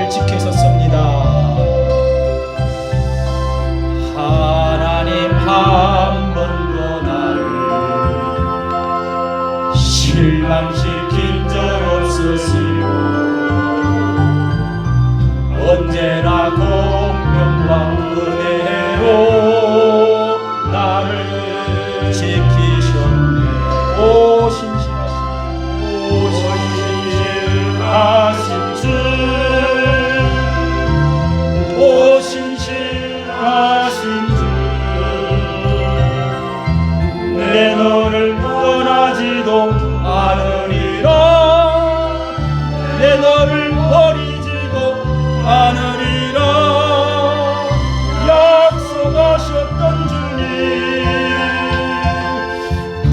나를 지키셨습니다. 하나님 한 번도 나를 실망시킨 적 없으시고 언제나 공평과 은혜로 나를 지키셨네. 오 신실하신 주, 오 신실하신 주, 내 너를 떠나지도 않으리라, 내 너를 버리지도 않으리라. 약속하셨던 주님, 그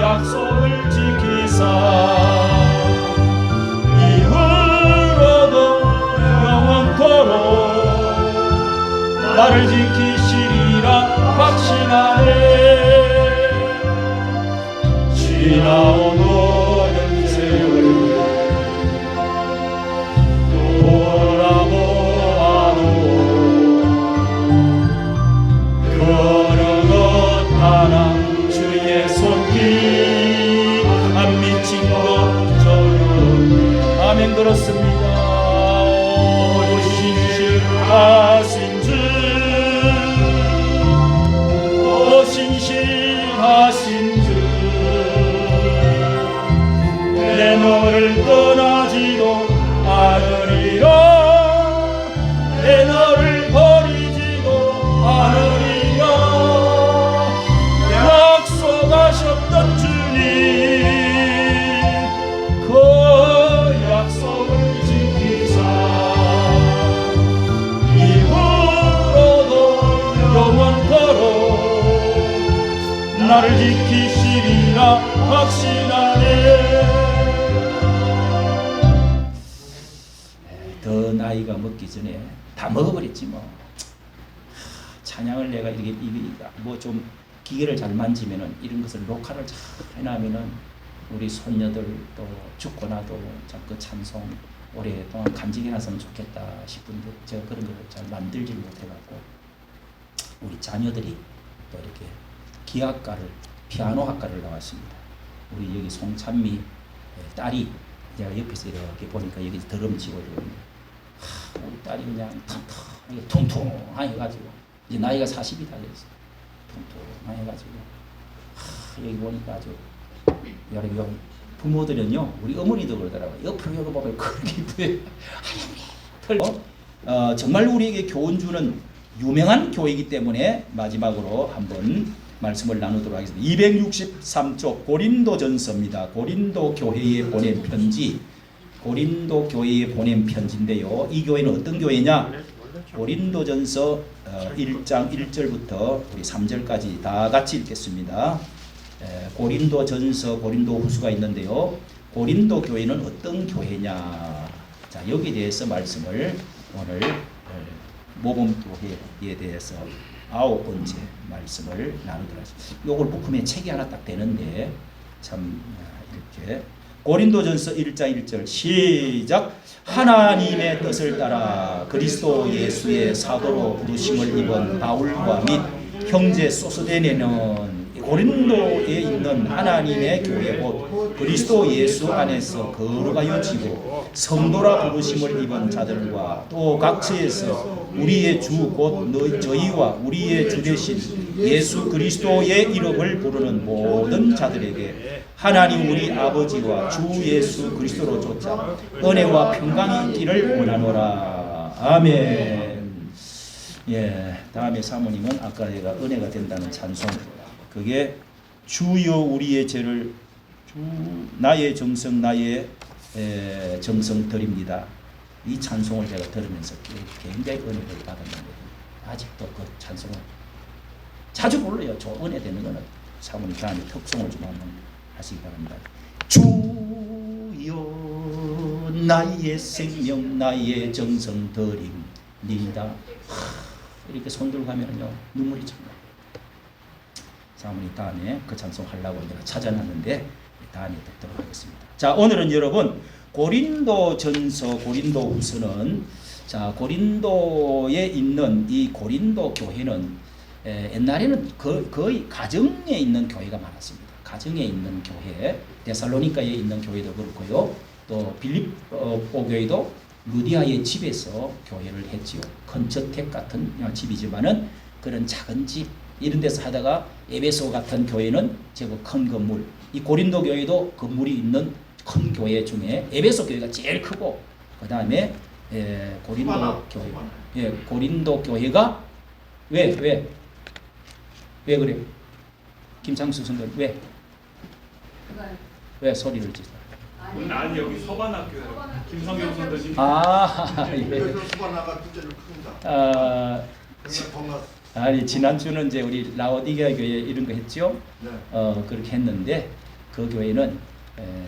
약속을 지키사 이후로도 영원토록 나를 지키시리라 확신하네. 지나온 오랜 세월 돌아보아도 그런 것 하나 주의 손길 안 미친 것 전혀. 아멘. 그렇습니다. 오 신실하신 주, 오 신실하신 주, 내 너를 떠나지도 않으리라, 내 너를 버리지도 않으리라. 약속하셨던 주님, 그 약속을 지키사 이후로도 영원토록 나를 지키시리라 확신하네. 더 나이가 먹기 전에 다 먹어버렸지 뭐. 찬양을 내가 이게 뭐 좀 기계를 잘 만지면은 이런 것을 녹화를 잘 해놔면은 우리 손녀들 또 죽고 나도 그 찬송 오랫동안 간직해놨으면 좋겠다 싶은데 제가 그런 걸 잘 만들지 못해갖고 우리 자녀들이 또 이렇게 기악가를 피아노 학과를 나왔습니다. 우리 여기 송찬미 딸이 제가 옆에서 이렇게 보니까 여기 드럼 치고 있는데 우리 딸이 그냥 텅텅하게 통통하게 해가지고 이제 나이가 40이 다 됐어. 통통하게 해가지고 여기 보니까 아주 여러 부모들은요 우리 어머니도 그러더라고요. 옆으로 여기 보면 그렇게 이쁘게 정말 우리에게 교훈 주는 유명한 교회이기 때문에 마지막으로 한번 말씀을 나누도록 하겠습니다. 263쪽 고린도전서입니다. 고린도 교회에 보낸 편지, 고린도 교회에 보낸 편지인데요. 이 교회는 어떤 교회냐? 고린도전서 1장 1절부터 우리 3절까지 다 같이 읽겠습니다. 고린도전서, 고린도후서가 있는데요. 고린도 교회는 어떤 교회냐? 자, 여기에 대해서 말씀을 오늘 모범교회에 대해서 9번째 말씀을 나누도록 하겠습니다. 요걸 묶으면 책이 하나 딱 되는데 참 이렇게 고린도전서 1장 1절 시작. 하나님의 뜻을 따라 그리스도 예수의 사도로 부르심을 입은 바울과 및 형제 소스데네는 고린도에 있는 하나님의 교회 곧 그리스도 예수 안에서 거룩하여 지고 성도라 부르심을 입은 자들과 또 각처에서 우리의 주 곧 저희와 우리의 주 되신 예수 그리스도의 이름을 부르는 모든 자들에게 하나님 우리 아버지와 주 예수 그리스도로 조차 은혜와 평강이 있기를 원하노라. 아멘. 예, 다음에 사모님은 아까 내가 은혜가 된다는 찬송, 그게 주여 우리의 죄를 나의 정성 나의 정성 드립니다. 이 찬송을 제가 들으면서 굉장히 은혜를 받았는데 아직도 그 찬송을 자주 불러요. 저 은혜 되는 거는 사모님 다음에 특송을 좀 한번 하시기 바랍니다. 주여 나의 생명 나의 정성 드립니다. 이렇게 손 들고 가면요 눈물이 납니다. 사모님 다음에 그 찬송 하려고 내가 찾아놨는데 다음에 듣도록 하겠습니다. 자, 오늘은 여러분 고린도전서, 고린도후서는 자 고린도에 있는 이 고린도 교회는 옛날에는 거의 가정에 있는 교회가 많았습니다. 가정에 있는 교회, 데살로니가에 있는 교회도 그렇고요. 또 빌립보 교회도 루디아의 집에서 교회를 했지요. 큰 저택 같은 집이지만은 그런 작은 집 이런 데서 하다가 에베소 같은 교회는 제법 큰 건물. 이 고린도 교회도 건물이 있는 큰 교회 중에 에베소 교회가 제일 크고 그 다음에 고린도 교회. 고린도 교회가 왜 그래? 김창수 선생님 왜 소리를 지르? 아니 여기 서반학교 김성경 선생님. 그래서 서반학가 둘째를 크다. 아니 지난주는 이제 우리 라오디게아 교회 이런 거 했죠. 네. 그렇게 했는데 그 교회는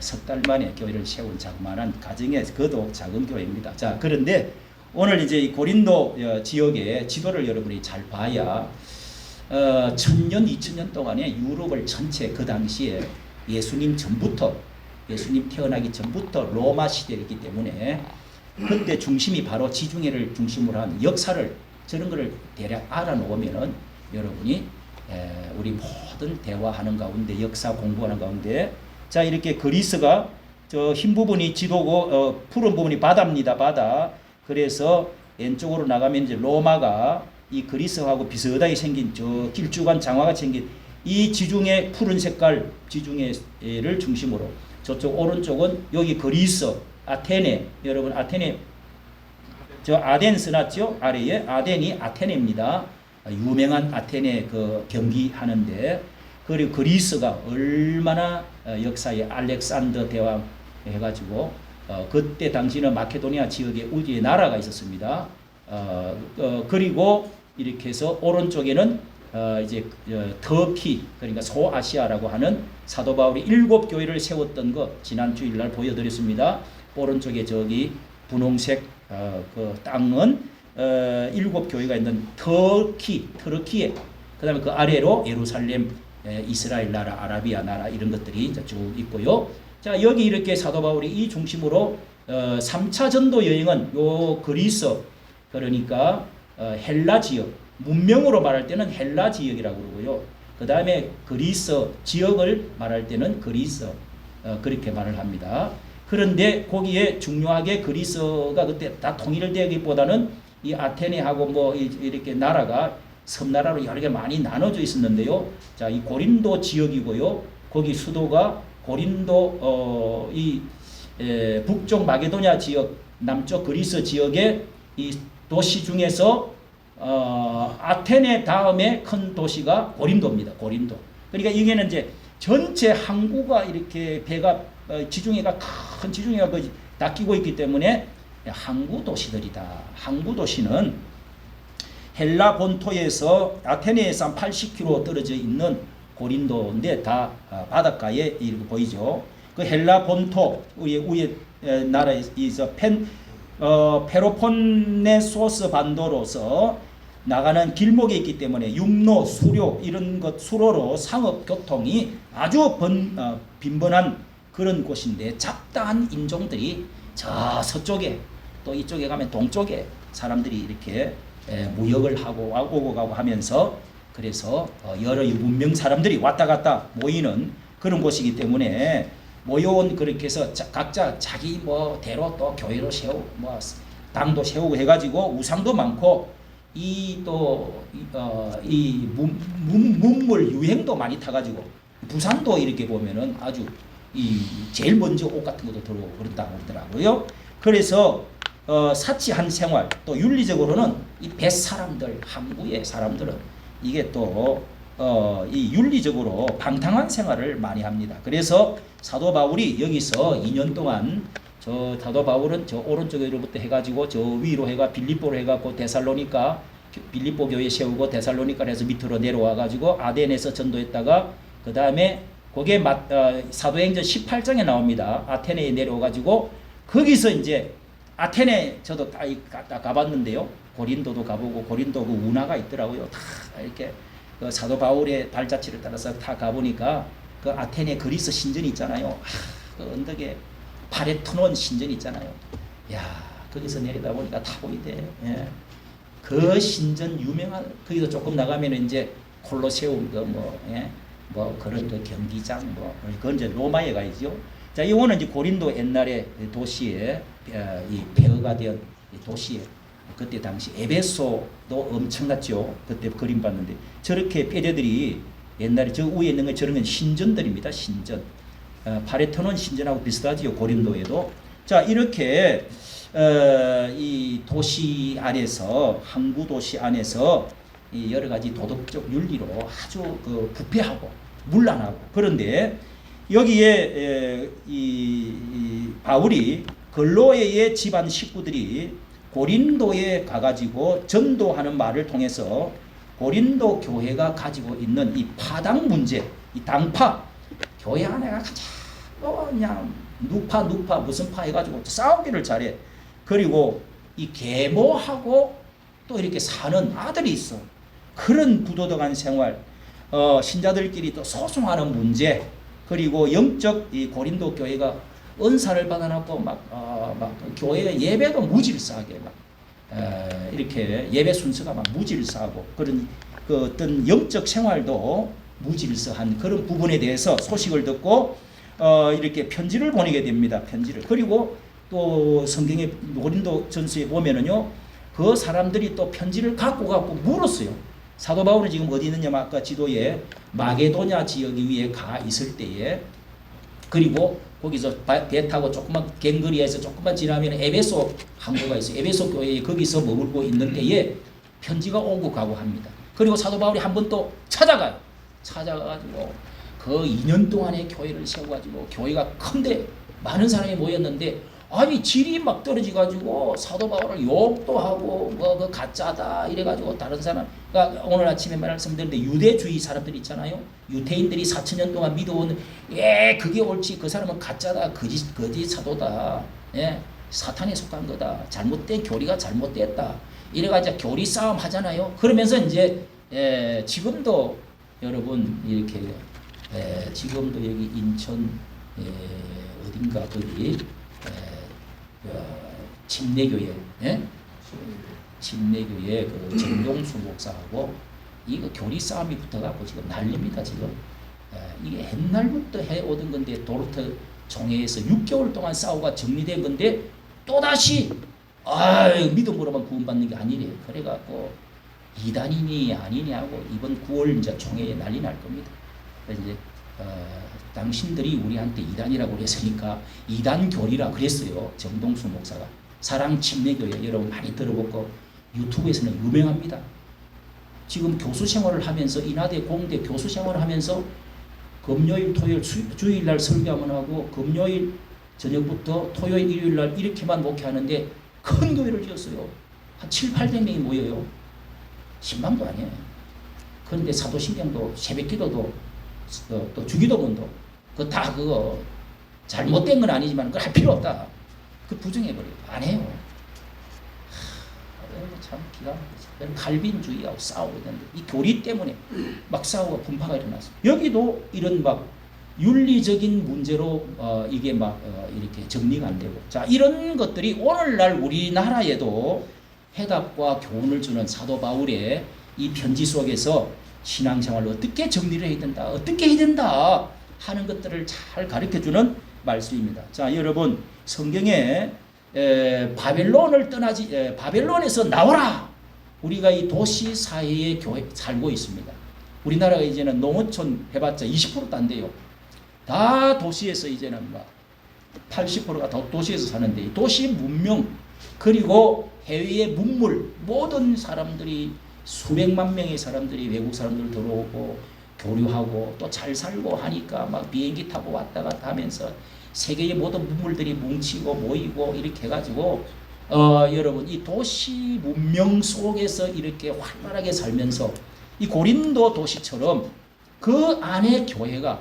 석 달 만에 교회를 세운 자그마한 가정의 그도 작은 교회입니다. 자 그런데 오늘 이제 이 고린도 지역의 지도를 여러분이 잘 봐야 1000년 2000년 동안에 유럽을 전체 그 당시에 예수님 태어나기 전부터 로마 시대였기 때문에 그때 중심이 바로 지중해를 중심으로 한 역사를 저런 거를 대략 알아놓으면은 여러분이 우리 모든 대화하는 가운데 역사 공부하는 가운데 자 이렇게 그리스가 저 흰 부분이 지도고 푸른 부분이 바다입니다. 바다. 그래서 왼쪽으로 나가면 이제 로마가 이 그리스하고 비슷하게 생긴 저 길쭉한 장화가 생긴 이 지중해 푸른 색깔 지중해를 중심으로 저쪽 오른쪽은 여기 그리스 아테네 여러분 아테네 저 아덴스 났죠 아래에 아덴이 아테네입니다. 유명한 아테네 그 경기 하는데 그리고 그리스가 얼마나 역사에 알렉산더 대왕 해가지고 그때 당시는 마케도니아 지역에 우리의 나라가 있었습니다. 그리고 이렇게 해서 오른쪽에는 이제 터키 그러니까 소아시아라고 하는 사도 바울이 7교회를 세웠던 거 지난 주일날 보여드렸습니다. 오른쪽에 저기 분홍색 그 땅은 7교회가 있는 터키에 그다음에 그 아래로 예루살렘 이스라엘 나라 아라비아 나라 이런 것들이 이제 쭉 있고요. 자 여기 이렇게 사도 바울이 이 중심으로 3차 전도 여행은 요 그리스 그러니까 헬라 지역 문명으로 말할 때는 헬라 지역이라고 그러고요. 그 다음에 그리스 지역을 말할 때는 그리스 그렇게 말을 합니다. 그런데 거기에 중요하게 그리스가 그때 다 통일되기보다는 이 아테네하고 뭐 이렇게 나라가 섬나라로 여러 개 많이 나눠져 있었는데요. 자, 이 고린도 지역이고요. 거기 수도가 고린도 북쪽 마게도냐 지역 남쪽 그리스 지역의 이 도시 중에서 아테네 다음에 큰 도시가 고린도입니다. 고린도. 그러니까 이게는 이제 전체 항구가 이렇게 배가 지중해가 큰 지중해가 다 끼고 있기 때문에 항구 도시들이다. 항구 도시는 헬라 본토에서 아테네에서 한 80km 떨어져 있는 고린도인데 다 바닷가에 이렇게 보이죠. 그 헬라 본토 위에 나라에서 페로폰네소스 반도로서 나가는 길목에 있기 때문에 육로, 수로 이런 것 수로로 상업 교통이 아주 빈번한 그런 곳인데 잡다한 인종들이 저 서쪽에 또 이쪽에 가면 동쪽에 사람들이 이렇게 무역을 하고 오고 가고 하면서 그래서 여러 문명 사람들이 왔다 갔다 모이는 그런 곳이기 때문에 모여온 그렇게 해서 각자 자기 뭐 대로 또 교회로 세우고 뭐 당도 세우고 해가지고 우상도 많고 이 문물 유행도 많이 타가지고 부산도 이렇게 보면은 아주 이 제일 먼저 옷 같은 것도 들어오고 그렇다고 그러더라고요. 그래서 사치한 생활 또 윤리적으로는 이 뱃사람들 항구의 사람들은 이게 또 이 윤리적으로 방탕한 생활을 많이 합니다. 그래서 사도 바울이 여기서 2년 동안 저 사도 바울은 저 오른쪽으로부터 해가지고 저 위로 해가 빌립보로 해가고 데살로니가 빌립보 교회 세우고 데살로니카를 해서 밑으로 내려와가지고 아덴에서 전도했다가 그 다음에 그게 사도행전 18장에 나옵니다. 아테네에 내려와가지고 거기서 이제 아테네 저도 다 가봤는데요. 고린도도 가보고 고린도 그 운하가 있더라고요. 다 이렇게 그 사도 바울의 발자취를 따라서 다 가보니까 그 아테네 그리스 신전이 있잖아요. 그 언덕에 파레토논 신전 있잖아요. 야, 거기서 내려다 보니까 다 보이대. 예. 그 신전 유명한, 거기서 조금 나가면 이제 콜로세움 뭐 그런 그 경기장 그건 이제 로마에 가야죠. 자, 이거는 이제 고린도 옛날에 도시에 이 폐허가 된 도시에 그때 당시 에베소도 엄청났죠. 그때 그림 봤는데 저렇게 뼈대들이 옛날에 저 위에 있는 거 저런 건 신전들입니다. 신전. 파레토논 신전하고 비슷하지요. 고린도에도. 자, 이렇게 이 도시 안에서 항구 도시 안에서 이 여러 가지 도덕적 윤리로 아주 그 부패하고 문란하고 그런데 여기에 이 바울이 글로에의 집안 식구들이 고린도에 가가지고 전도하는 말을 통해서 고린도 교회가 가지고 있는 이 파당 문제, 이 당파, 교회 안에가 가장 그냥 누파 무슨 파 해가지고 싸우기를 잘해. 그리고 이 계모하고 또 이렇게 사는 아들이 있어. 그런 부도덕한 생활, 신자들끼리 또 소송하는 문제, 그리고 영적 이 고린도 교회가 은사를 받아놓고 막 교회 예배도 무질서하게 이렇게 예배 순서가 막 무질서하고 그런 그 어떤 영적 생활도 무질서한 그런 부분에 대해서 소식을 듣고 이렇게 편지를 보내게 됩니다. 편지를. 그리고 또 성경의 고린도전서에 보면은요, 그 사람들이 또 편지를 갖고 물었어요. 사도 바울은 지금 어디 있느냐, 아까 지도에 마게도냐 지역 위에 가 있을 때에, 그리고 거기서 배 타고 조금만 갱거리에서 조금만 지나면 에베소 항구가 있어요. 에베소 교회에 거기서 머물고 있는 때에 편지가 오고 가고 합니다. 그리고 사도 바울이 한 번 또 찾아가요. 찾아가가지고 그 2년 동안의 교회를 세워가지고 교회가 큰데 많은 사람이 모였는데 아니 질이 막 떨어지가지고 사도 바울을 욕도 하고 뭐 그 가짜다 이래가지고 다른 사람, 그러니까 오늘 아침에 말씀드렸는데 유대주의 사람들 있잖아요. 유태인들이 4,000년 동안 믿어온 그게 옳지, 그 사람은 가짜다, 거짓 사도다, 사탄에 속한 거다, 잘못된 교리가 잘못됐다 이래가지고 교리 싸움 하잖아요. 그러면서 이제 지금도 여러분 이렇게 지금도 여기 인천 어딘가 거기 침례교회, 침례교회 그 정동수 목사하고 이거 교리 싸움이 붙어갖고 지금 난립니다. 지금 이게 옛날부터 해오던 건데 도르트 총회에서 6개월 동안 싸우가 정리된 건데 또 다시 믿음으로만 구원받는 게 아니래. 그래갖고 이단이니 아니냐고 이번 9월 이제 총회에 난리 날 겁니다. 그래서 이제 당신들이 우리한테 이단이라고 그랬으니까 이단 교리라 그랬어요. 정동수 목사가. 사랑 침례교회 여러분 많이 들어보고 유튜브에서는 유명합니다. 지금 교수 생활을 하면서 인하대 공대 교수 생활을 하면서 금요일 토요일 주일날 설교하면 하고 금요일 저녁부터 토요일 일요일날 이렇게만 목회하는데 큰 교회를 지었어요. 한 7, 800명이 모여요. 10만도 아니에요. 그런데 사도신경도 새벽기도도 또 주기도문도 다 그거 잘못된 건 아니지만 그걸 할 필요 없다. 그 부정해버려요. 안 해요. 참 기가 막히죠. 칼빈주의하고 싸우고 있는데 이 교리 때문에 막 싸우고 분파가 일어났어요. 여기도 이런 막 윤리적인 문제로 이게 막 이렇게 정리가 안 되고, 자 이런 것들이 오늘날 우리나라에도 해답과 교훈을 주는 사도 바울의 이 편지 속에서 신앙생활을 어떻게 정리를 해야 된다, 어떻게 해야 된다 하는 것들을 잘 가르쳐주는 말씀입니다. 자 여러분, 성경에 바벨론에서 나와라. 우리가 이 도시 사회에 살고 있습니다. 우리나라가 이제는 농어촌 해봤자 20%도 안 돼요. 다 도시에서 이제는 막 80%가 도시에서 사는데, 도시 문명 그리고 해외의 문물, 모든 사람들이 수백만 명의 사람들이 외국 사람들 들어오고 교류하고 또 잘 살고 하니까 막 비행기 타고 왔다 갔다 하면서 세계의 모든 문물들이 뭉치고 모이고 이렇게 해가지고 여러분 이 도시 문명 속에서 이렇게 활발하게 살면서 이 고린도 도시처럼 그 안에 교회가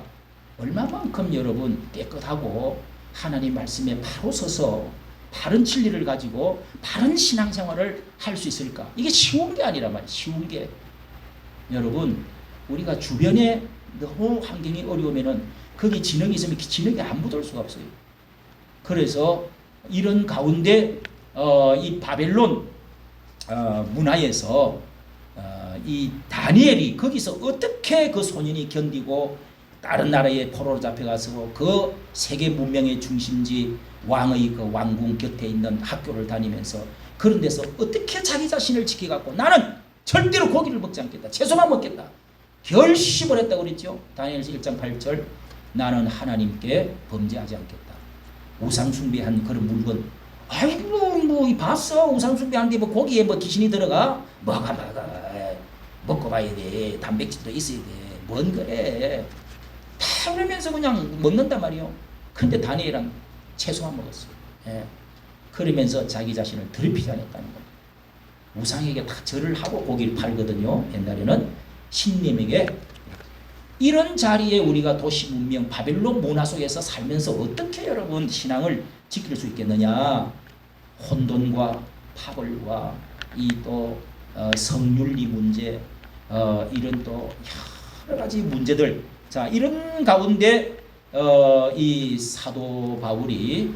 얼마만큼 여러분 깨끗하고 하나님 말씀에 바로 서서 바른 진리를 가지고 바른 신앙생활을 할 수 있을까? 이게 쉬운 게 아니라 말이에요. 쉬운 게. 여러분 우리가 주변에 너무 환경이 어려우면은 거기 진흙이 있으면 진흙이 안 묻을 수가 없어요. 그래서 이런 가운데 이 바벨론 문화에서 이 다니엘이 거기서 어떻게 그 소년이 견디고 다른 나라에 포로로 잡혀가서 그 세계 문명의 중심지 왕의 그 왕궁 곁에 있는 학교를 다니면서 그런 데서 어떻게 자기 자신을 지켜갖고 나는 절대로 고기를 먹지 않겠다. 채소만 먹겠다. 결심을 했다고 그랬죠. 다니엘서 1장 8절 나는 하나님께 범죄하지 않겠다. 우상 숭배한 그런 물건 아이고 뭐 봤어 우상 숭배하는데 뭐 고기에 뭐 귀신이 들어가 먹어 먹고 봐야 돼. 단백질도 있어야 돼. 뭔 그래. 다 그러면서 그냥 먹는단 말이요. 근데 다니엘은 채소만 먹었어요. 예. 그러면서 자기 자신을 더럽히지 않았다는 겁니다. 우상에게 다 절을 하고 고기를 팔거든요. 옛날에는 신님에게. 이런 자리에 우리가 도시 문명 바벨론 문화 속에서 살면서 어떻게 여러분 신앙을 지킬 수 있겠느냐. 혼돈과 파벌과 이 또 성윤리 문제 이런 또 여러 가지 문제들 자 이런 가운데 이 사도 바울이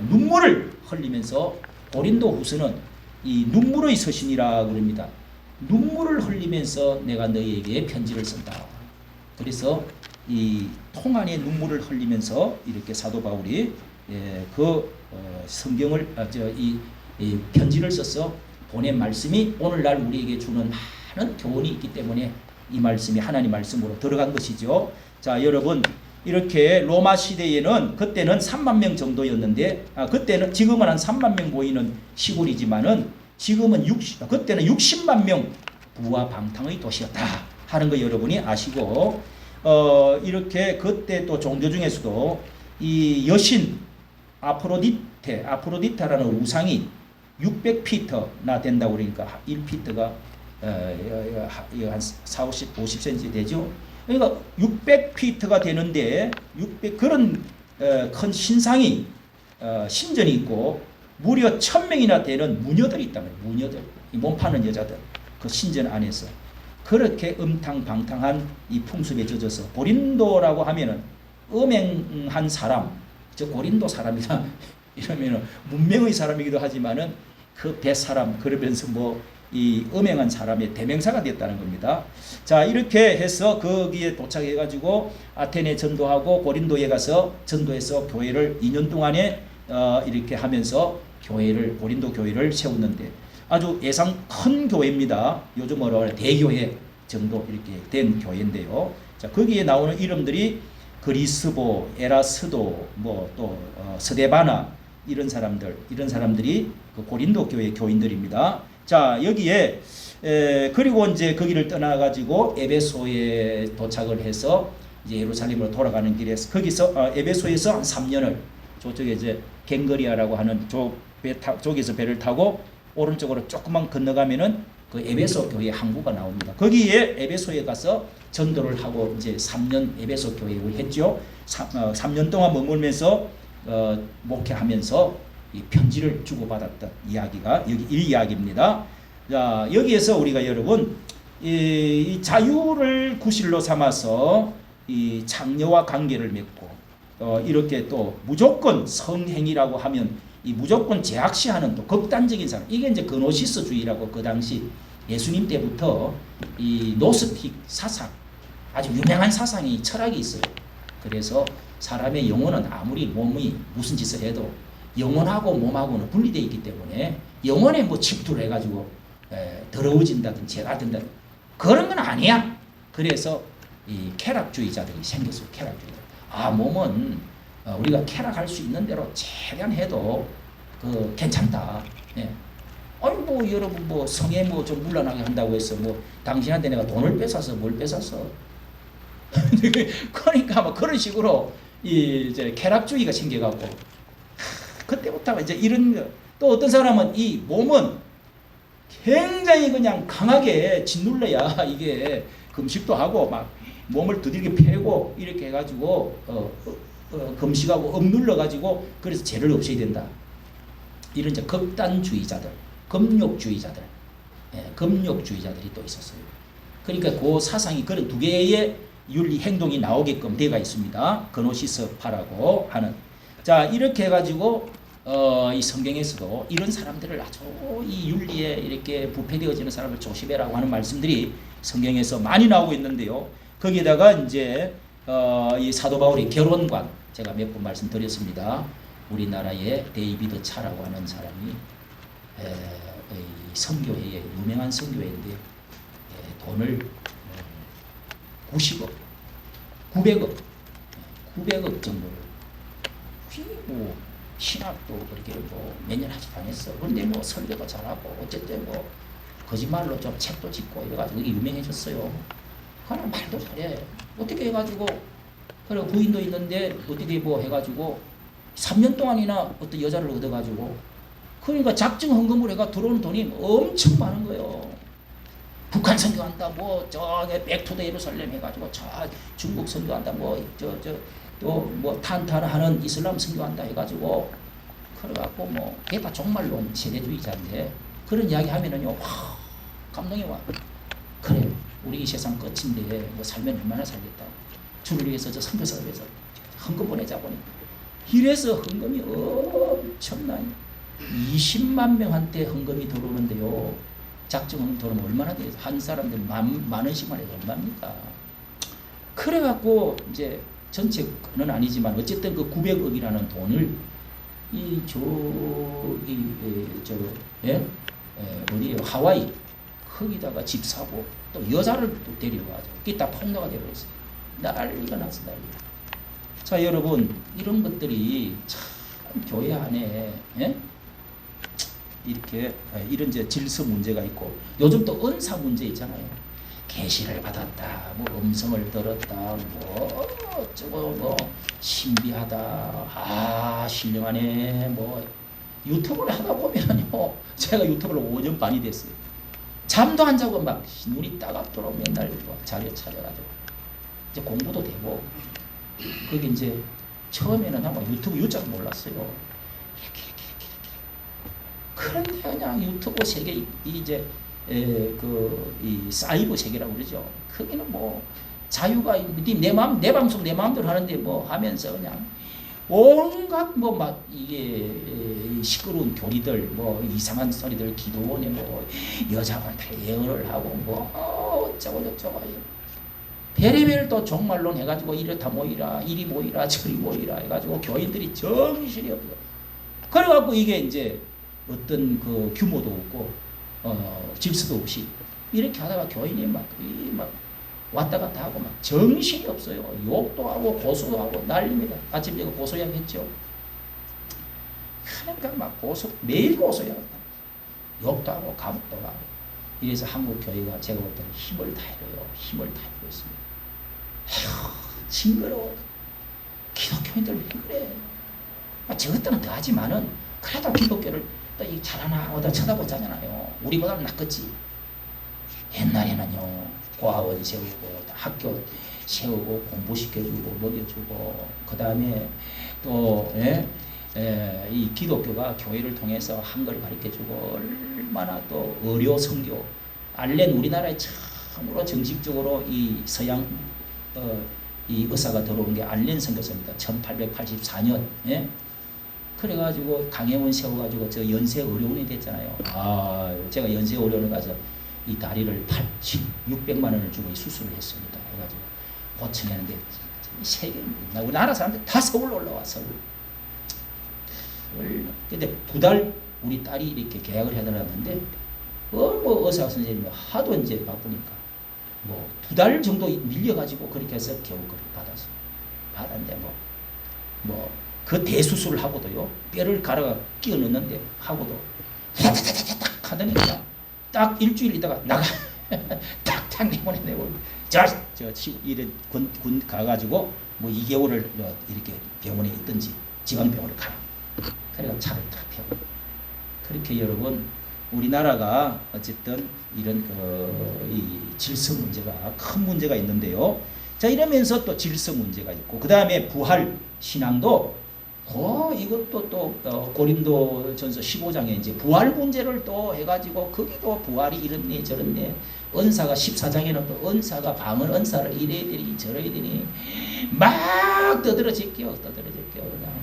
눈물을 흘리면서 고린도 후서는 이 눈물의 서신이라 그럽니다. 눈물을 흘리면서 내가 너희에게 편지를 쓴다. 그래서 이 통 안에 눈물을 흘리면서 이렇게 사도 바울이 성경을 이 편지를 써서 보낸 말씀이 오늘날 우리에게 주는 많은 교훈이 있기 때문에 이 말씀이 하나님 말씀으로 들어간 것이죠. 자 여러분 이렇게 로마 시대에는 그때는 3만 명 정도였는데 그때는 지금은 한 3만 명 보이는 시골이지만은 지금은 그때는 60만 명 부와 방탕의 도시였다 하는 거 여러분이 아시고 이렇게 그때 또 종교 중에서도 이 여신 아프로디테라는 우상이 600피터나 된다고 그러니까 1피터가 한 40, 50cm 되죠. 그러니까 600피트가 되는데 그런 큰 신상이 신전이 있고 무려 1000명이나 되는 무녀들이 있다면 무녀들 이 몸 파는 여자들 그 신전 안에서 그렇게 음탕방탕한 이 풍습에 젖어서 고린도라고 하면은 음행한 사람 저 고린도 사람이다 이러면은 문명의 사람이기도 하지만은 그 뱃사람 그러면서 뭐 이 음행한 사람의 대명사가 됐다는 겁니다. 자 이렇게 해서 거기에 도착해가지고 아테네 전도하고 고린도에 가서 전도해서 교회를 2년 동안에 이렇게 하면서 고린도 교회를 세웠는데 아주 예상 큰 교회입니다. 요즘으로 대교회 정도 이렇게 된 교회인데요. 자 거기에 나오는 이름들이 그리스보, 에라스도, 뭐 또 스데바나 이런 사람들이 그 고린도 교회 교인들입니다. 자 여기에 그리고 이제 거기를 떠나가지고 에베소에 도착을 해서 이제 예루살렘으로 돌아가는 길에 거기서 에베소에서 한 3년을 저쪽에 이제 갱거리아라고 하는 쪽에서 배를 타고 오른쪽으로 조금만 건너가면은 그 에베소 교회 항구가 나옵니다. 거기에 에베소에 가서 전도를 하고 이제 3년 에베소 교회를 했죠. 3년 동안 머물면서 목회하면서 이 편지를 주고받았던 이야기가 여기 이 이야기입니다. 자 여기에서 우리가 여러분 이 자유를 구실로 삼아서 이 장녀와 관계를 맺고 이렇게 또 무조건 성행위라고 하면 이 무조건 제약시하는 또 극단적인 사람 이게 이제 그노시스주의라고 그 당시 예수님 때부터 이 노스틱 사상 아주 유명한 사상이 철학이 있어요. 그래서 사람의 영혼은 아무리 몸이 무슨 짓을 해도 영혼하고 몸하고는 분리되어 있기 때문에 영혼에 뭐 집두를 해가지고 더러워진다든 죄가 된다든 그런 건 아니야. 그래서 이 쾌락주의자들이 생겼어요. 쾌락주의자. 몸은 우리가 쾌락할 수 있는 대로 최대한 해도 그 괜찮다. 예. 아니 뭐 여러분 뭐 성에 뭐 좀 물러나게 한다고 해서 뭐 당신한테 내가 돈을 뺏어서 뭘 뺏었어? 그러니까 뭐 그런 식으로 이 이제 쾌락주의가 생겨갖고 그때부터 이제 이런 또 어떤 사람은 이 몸은 굉장히 그냥 강하게 짓눌러야 이게 금식도 하고 막 몸을 두들겨 패고 이렇게 해가지고 금식하고 억눌러 가지고 그래서 죄를 없애야 된다. 이런 이제 극단주의자들, 금욕주의자들, 금욕주의자들이 또 있었어요. 그러니까 그 사상이 그런 두 개의 윤리 행동이 나오게끔 되어 있습니다. 그노시스파라고 하는. 자 이렇게 해가지고 이 성경에서도 이런 사람들을 아주 이 윤리에 이렇게 부패되어지는 사람을 조심해라고 하는 말씀들이 성경에서 많이 나오고 있는데요. 거기에다가 이제 이 사도 바울의 결혼관 제가 몇 번 말씀드렸습니다. 우리나라의 데이비드 차라고 하는 사람이 선교회에 유명한 선교회인데 돈을 90억, 900억 정도를 뭐 신학도 그렇게 뭐 몇 년 하지 않았어. 그런데 뭐 설교도 잘하고 어쨌든 뭐 거짓말로 좀 책도 짓고 이래가지고 이게 유명해졌어요. 그는 말도 잘해. 어떻게 해가지고 그리고 부인도 있는데 어떻게 뭐 해가지고 3년 동안이나 어떤 여자를 얻어가지고 그러니까 작정 헌금을 해가 들어오는 돈이 엄청 많은 거예요. 북한 선교한다 뭐 저기 백투더 예루살렘 해가지고 저 중국 선교한다 뭐 또 뭐 탄탄하는 이슬람 선교한다 해가지고 그래갖고 뭐 그게 다 종말론 세대주의자인데 그런 이야기 하면은요 와 감동이 와. 그래 우리 이 세상 끝인데 뭐 살면 얼마나 살겠다. 주를 위해서 저 선교사를 위해서 헌금 보내자 보니 이래서 헌금이 엄청나요. 20만 명한테 헌금이 들어오는데요. 작정 헌금 들어오면 얼마나 돼요? 한 사람들 만 원씩만 해도 얼마입니까? 그래갖고 이제 전체는 아니지만 어쨌든 그 900억이라는 돈을 어디에요? 하와이 거기다가 집 사고 또 여자를 또 데려가죠. 그게 다 폭로가 되어버렸어요. 난리가 났어 난리. 자 여러분 이런 것들이 참 교회 안에 이렇게 이런 이제 질서 문제가 있고 요즘 또 은사 문제 있잖아요. 계시를 받았다, 뭐 음성을 들었다, 뭐 어쩌고 뭐 신비하다, 아 신령하네, 뭐 유튜브를 하다 보면요, 제가 유튜브를 5년 반이 됐어요. 잠도 안 자고 막 눈이 따갑도록 맨날 자료 찾아가지고 이제 공부도 되고 그게 이제 처음에는 아마 유튜브 유자를 몰랐어요. 그런데 그냥 유튜브 세계 이제 이 사이버 세계라고 그러죠. 거기는 뭐 자유가 내 방송 내 마음대로 하는데 뭐 하면서 그냥 온갖 뭐 막 이게 시끄러운 교리들 뭐 이상한 소리들 기도원에 뭐 여자한테 예언을 하고 뭐 어쩌고 저쩌고 별의별 또 종말론 해가지고 이렇다 모이라 이리 모이라 저리 모이라 해가지고 교인들이 정신이 없어. 그래갖고 이게 이제 어떤 그 규모도 없고 질서도 없이 이렇게 하다가 교인이 막 왔다 갔다 하고 막 정신이 없어요. 욕도 하고 고소도 하고 난립니다. 아침 제가 고소 이야기했죠. 그러니까 막 매일 고소야. 욕도 하고 감옥도 가고. 이래서 한국 교회가 제가 볼 때는 힘을 다해요. 힘을 다하고 있습니다. 아휴, 징그러워. 기독교인들 왜 그래? 저것들은 더 하지만은 그래도 기독교를 또 잘하나 어다 쳐다보잖아요. 우리보다는 낫겠지. 옛날에는요 고아원 세우고 학교 세우고 공부시켜주고 먹여주고 그 다음에 또 이 기독교가 교회를 통해서 한글 가르쳐주고 얼마나 또 의료 선교 알렌 우리나라에 처음으로 정식적으로 이 서양 이 의사가 들어온 게 알렌 선교사입니다. 1884년 그래가지고 강혜원 세워가지고 저 연세 의료원이 됐잖아요. 제가 연세 의료원에 가서 이 다리를 600만 원을 주고 수술을 했습니다. 해가지고 고쳐내는데 세계 우리나라 사람들 다 서울로 올라와 서울. 근데 2달 우리 딸이 이렇게 계약을 해달라는데 뭐 의사 선생님이 하도 이제 바쁘니까 뭐 2달 정도 밀려가지고 그렇게 해서 겨우 그렇게 받았어요. 받았는데 뭐 그 대수술을 하고도요 뼈를 갈아 끼워 넣는데 하고도 탁탁탁탁 하더니 그냥 딱 일주일 있다가 나가 탁탁 내보내고 이런 군 가가지고 뭐 2개월을 이렇게 병원에 있든지 지방병원에 가라. 그래가 차를 탁 태우고 그렇게 여러분 우리나라가 어쨌든 이런 이 질서 문제가 큰 문제가 있는데요. 자 이러면서 또 질서 문제가 있고 그 다음에 부활 신앙도 이것도 또 고린도전서 15장에 이제 부활 문제를 또 해가지고 거기도 부활이 이렇네 저렇네 은사가 14장에는 또 은사가 방언 은사를 이래야 되니 저래야 되니 막 떠들어질게요 그냥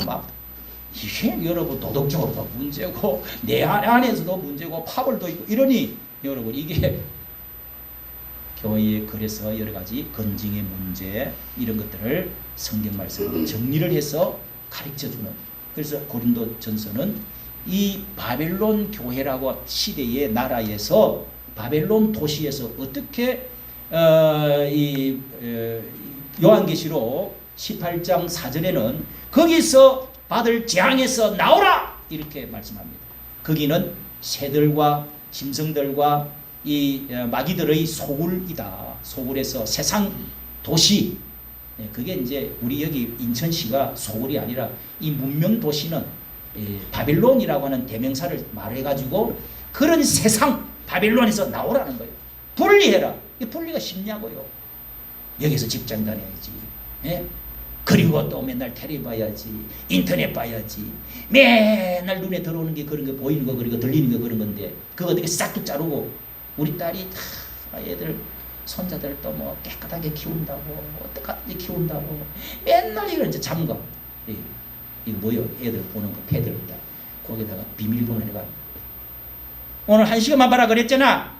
막 이게 여러분 도덕적으로도 문제고 내 안에서도 문제고 파벌도 있고 이러니 여러분 이게 교회에 그래서 여러 가지 건증의 문제 이런 것들을 성경 말씀으로 정리를 해서 가르쳐주는. 그래서 고린도전서는 이 바벨론 교회라고 시대의 나라에서 바벨론 도시에서 어떻게 요한계시록 18장 4절에는 거기서 받을 재앙에서 나오라 이렇게 말씀합니다. 거기는 새들과 짐승들과 이 마귀들의 소굴이다. 소굴에서 세상 도시. 그게 이제 우리 여기 인천시가 소굴이 아니라 이 문명 도시는 바벨론이라고 하는 대명사를 말해가지고 그런 세상 바벨론에서 나오라는 거예요. 분리해라. 이 분리가 쉽냐고요. 여기서 직장 다녀야지. 예? 그리고 또 맨날 텔레비 봐야지. 인터넷 봐야지. 맨날 눈에 들어오는 게 그런 거 보이는 거 그리고 들리는 거 그런 건데 그거 어떻게 싹둑 자르고 우리 딸이 다 애들 손자들 또 뭐 깨끗하게 키운다고 어떡하든지 키운다고 맨날 이런 이제 잠가 이거 뭐요? 애들 보는 거 패들 다 거기다가 비밀번호 해가 오늘 1시간만 봐라 그랬잖아.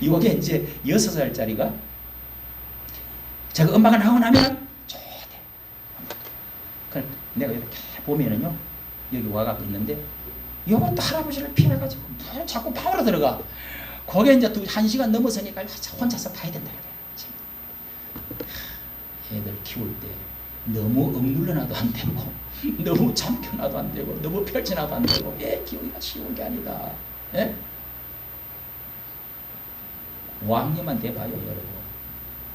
이게 이제 6살짜리가 제가 음악을 하고 나면 좋대. 그럼 내가 이렇게 보면은요 여기 와갖고 있는데 요것도 할아버지를 피해가지고 뭘 자꾸 파고러 들어가. 거기에 이제 1시간 넘어서니까 혼자서 봐야 된다 그래. 애들 키울 때 너무 억눌러놔도 안 되고 너무 잠겨놔도 안 되고 너무 펼쳐놔도 안 되고 애 키우기가 쉬운 게 아니다. 예? 5학년만 돼봐요 여러분.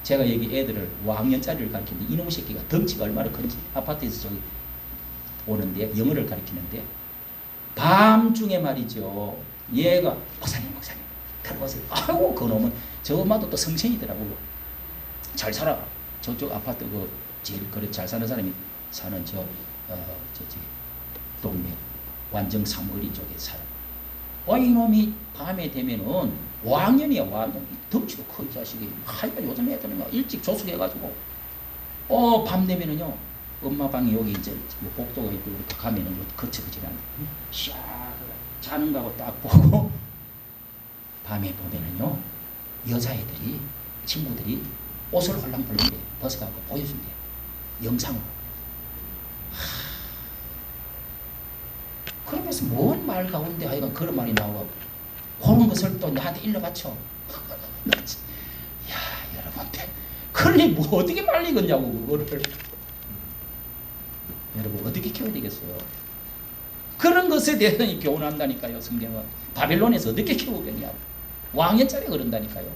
제가 여기 애들을 5학년짜리를 가르치는데 이놈의 새끼가 덩치가 얼마나 큰지 아파트에서 저기 오는데 영어를 가르치는데 밤중에 말이죠. 얘가 목사님 들어보세요. 아이고 그놈은 저 엄마도 또 성sen이더라고. 잘 살아. 저쪽 아파트 그 제일 그래 잘 사는 사람이 사는 저기 동네 완정 삼거리 쪽에 살아. 이놈이 밤에 되면은 5학년이야 5학년. 덩치도 커 이 자식이. 하여간 요즘 애들은 일찍 조숙해가지고 밤 되면은요 엄마 방이 여기 이제 복도가 있고 이렇게 가면은 거쳐거치는 샤 자는 거하고 딱 보고 밤에 보면은요 여자애들이 친구들이 옷을 홀랑홀랑 벗어갖고 보여준대. 영상으로. 그러면서 뭔 말 가운데 하여간 그런 말이 나오고 그런 것을 또 나한테 일러 바쳐. 야 여러분들 그러니 뭐 어떻게 말리겠냐고 그거를. 여러분 어떻게 키워야 되겠어요? 그런 것에 대해서 교훈한다니까요. 성경은 바벨론에서 어떻게 키우겠냐고. 5학년짜리 그런다니까요.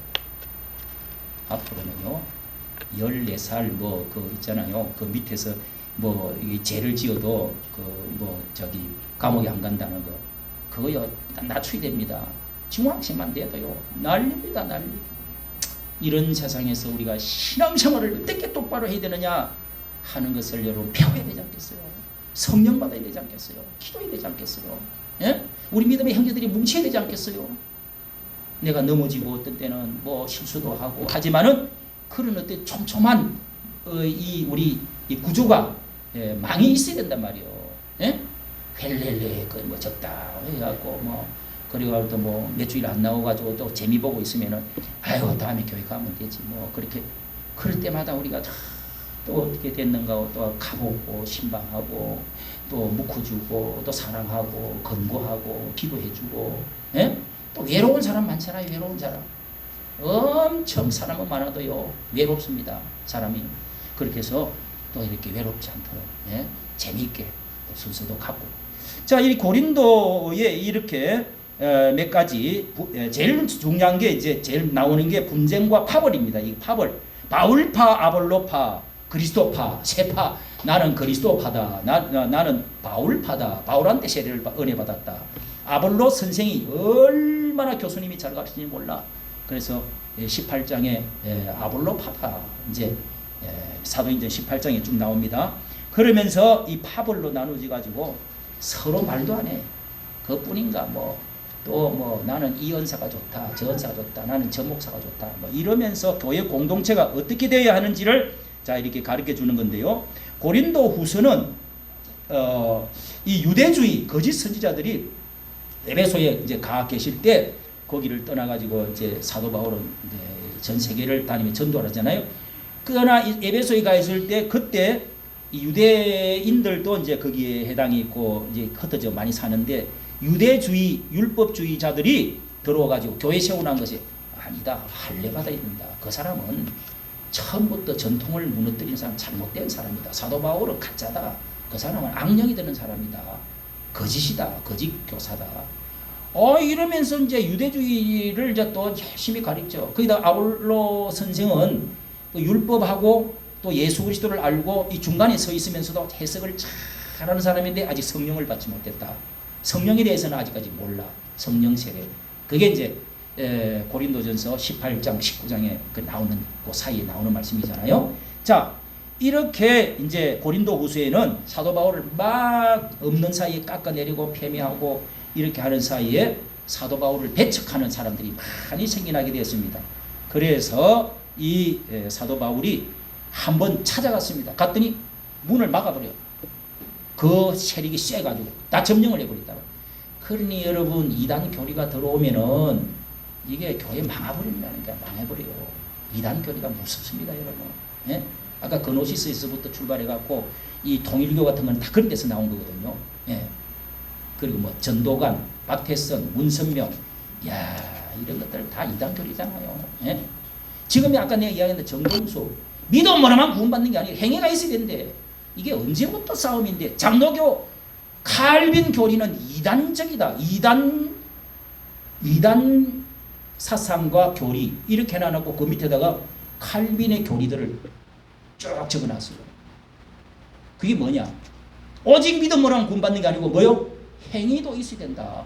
앞으로는요 14살 뭐 그 있잖아요. 그 밑에서 뭐 죄를 지어도 그 뭐 저기 감옥에 안 간다는 거 그거요 낮추이 됩니다. 중학생만 돼도요 난립니다 난리. 이런 세상에서 우리가 신앙생활을 어떻게 똑바로 해야 되느냐 하는 것을 여러분 배워야 되지 않겠어요? 성령 받아야 되지 않겠어요? 기도해야 되지 않겠어요? 예? 우리 믿음의 형제들이 뭉쳐야 되지 않겠어요? 내가 넘어지고 어떤 때는 뭐 실수도 하고 하지만은 그런 어떤 촘촘한 우리 이 구조가 망이 있어야 된단 말이에요. 예? 헬렐레 그 뭐 적다 해갖고 뭐 그리고 또 뭐 몇 주일 안 나와가지고 또 재미 보고 있으면은 아유 다음에 교회 가면 되지 뭐 그렇게 그럴 때마다 우리가 또 어떻게 됐는가 또 가보고 신방하고 또 묵혀주고 또 사랑하고 권고하고 기도해주고 예? 또 외로운 사람 많잖아요. 외로운 사람 엄청 사람은 많아도요 외롭습니다. 사람이 그렇게 해서 또 이렇게 외롭지 않도록 예? 재미있게 또 순서도 갖고 자 이 고린도에 이렇게 몇 가지 제일 중요한 게 이제 제일 나오는 게 분쟁과 파벌입니다. 이 파벌 바울파 아볼로파 그리스도파 세파 나는 그리스도파다 나는 바울파다 바울한테 세례를 은혜 받았다. 아볼로 선생이 얼마나 교수님이 잘 가르치는지 몰라. 그래서 18장에 아볼로파다 이제 사도행전 18장에 쭉 나옵니다. 그러면서 이 파벌로 나누지 가지고 서로 말도 안 해. 그뿐인가 뭐 또 뭐 나는 이 은사가 좋다, 저 은사가 좋다, 나는 저 목사가 좋다, 뭐 이러면서 교회 공동체가 어떻게 되어야 하는지를 자 이렇게 가르쳐 주는 건데요. 고린도 후서는 이 유대주의 거짓 선지자들이 에베소에 이제 가 계실 때 거기를 떠나가지고 이제 사도 바울은 이제 전 세계를 다니며 전도를 하잖아요. 그러나 에베소에 가 있을 때 그때 이 유대인들도 이제 거기에 해당이 있고 이제 흩어져 많이 사는데 유대주의 율법주의자들이 들어와가지고 교회 세우는 것이 아니다, 할례 받아야 된다. 그 사람은 처음부터 전통을 무너뜨린 사람, 잘못된 사람이다. 사도 바울은 가짜다. 그 사람은 악령이 되는 사람이다. 거짓이다. 거짓 교사다. 이러면서 이제 유대주의를 이제 또 열심히 가르쳐. 거기다 아볼로 선생은 율법하고 또 예수 그리스도를 알고 이 중간에 서 있으면서도 해석을 잘하는 사람인데 아직 성령을 받지 못했다. 성령에 대해서는 아직까지 몰라. 성령 세례. 그게 이제 고린도전서 18장, 19장에 그 나오는 그 사이에 나오는 말씀이잖아요. 자, 이렇게 이제 고린도 후서에는 사도 바울을 막 없는 사이에 깎아내리고 폐미하고 이렇게 하는 사이에 사도 바울을 배척하는 사람들이 많이 생겨나게 되었습니다. 그래서 이 사도 바울이 한번 찾아갔습니다. 갔더니 문을 막아버려. 그 세력이 쎄가지고 다 점령을 해버렸다. 그러니 여러분 이단 교리가 들어오면은 이게 교회 망해버린다는 게 망해버려요. 이단 교리가 무섭습니다, 여러분. 예? 아까 그노시스에서부터 출발해갖고 이 통일교 같은 건 다 그런 데서 나온 거거든요. 예. 그리고 뭐 전도관, 박태선, 문선명, 야 이런 것들 다 이단 교리잖아요. 예? 지금 아까 내가 이야기했는데 정동수 믿음으로만 구원받는 게 아니라 행위가 있어야 되는데 이게 언제부터 싸움인데 장로교 칼빈 교리는 이단적이다. 이단 사상과 교리 이렇게 나누고 그 밑에다가 칼빈의 교리들을 쭉 적어놨어요. 그게 뭐냐? 오직 믿음으로만 구원받는 게 아니고 뭐요? 행위도 있어야 된다.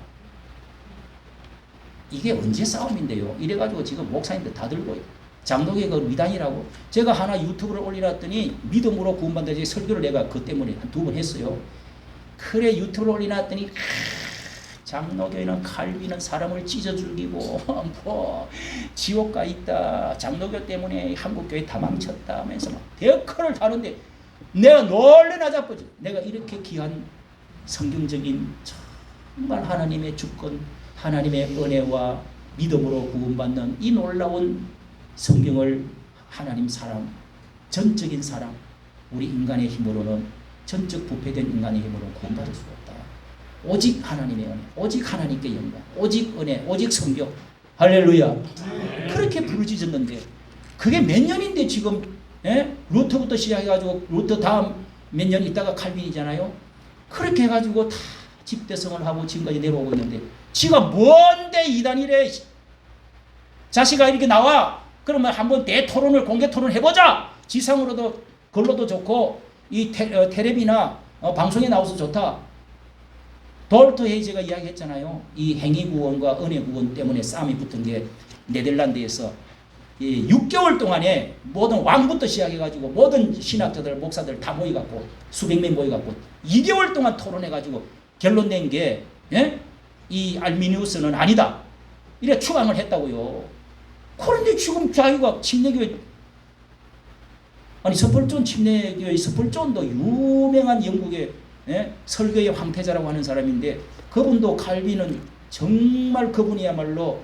이게 언제 싸움인데요? 이래가지고 지금 목사님들 다 들고 장로교가 위단이라고 제가 하나 유튜브를 올려놨더니 믿음으로 구원받는 설교를 내가 그 때문에 한 2번 했어요. 그래 유튜브를 올려놨더니 장로교회는 칼빈은 사람을 찢어 죽이고 뭐 지옥가 있다. 장로교 때문에 한국교회 다 망쳤다 하면서 막 댓글을 다는데 내가 놀래나 자빠져. 내가 이렇게 귀한 성경적인 정말 하나님의 주권 하나님의 은혜와 믿음으로 구원받는 이 놀라운 성경을 하나님 사랑 전적인 사랑 우리 인간의 힘으로는 전적 부패된 인간의 힘으로는 구원받을 수가 없다. 오직 하나님의 은혜, 오직 하나님께 영광, 오직 은혜, 오직 성경. 할렐루야. 그렇게 부르짖었는데 그게 몇 년인데 지금 루터부터 시작해가지고 루터 다음 몇 년 있다가 칼빈이잖아요. 그렇게 해가지고 다 집대성을 하고 지금까지 내려오고 있는데 지가 뭔데 이단이래. 자식아 이렇게 나와. 그러면 한번 대토론을 공개 토론을 해보자. 지상으로도 걸로도 좋고 이 텔레비나 방송에 나와서 좋다. 돌트 헤이즈가 이야기했잖아요. 이 행위구원과 은혜구원 때문에 싸움이 붙은 게 네덜란드에서 6개월 동안에 모든 왕부터 시작해가지고 모든 신학자들 목사들 다 모여갖고 수백 명 모여갖고 2개월 동안 토론해가지고 결론 낸 게 이 알미니우스는 아니다. 이래 추방을 했다고요. 그런데 지금 자기가 침례교회 아니 서펄존 침례교회 서펄존도 유명한 영국의 설교의 황태자라고 하는 사람인데 그분도 칼빈은 정말 그분이야말로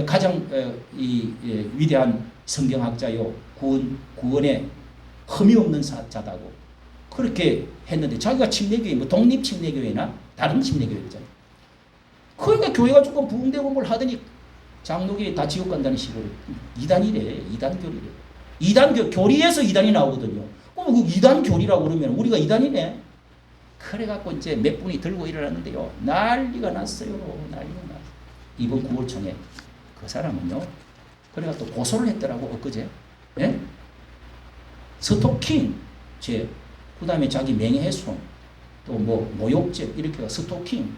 가장 위대한 성경학자요 구원에 흠이 없는 자다고 그렇게 했는데 자기가 침례교회 뭐 독립 침례교회나 다른 침례교회잖아요. 그러니까 교회가 조금 부흥되고 뭘 하더니 장로교회 다 지옥 간다는 식으로 이단이래. 이단교리래. 교리에서 이단이 나오거든요. 그 이단교리라고 그러면 우리가 이단이네. 그래갖고 이제 몇 분이 들고 일어났는데요. 난리가 났어요. 난리가 났어요. 이번 9월청에 그 사람은요. 그래가 또 고소를 했더라고 엊그제. 예? 스토킹 죄, 그 다음에 자기 명예훼손, 또 뭐 모욕죄 이렇게 스토킹,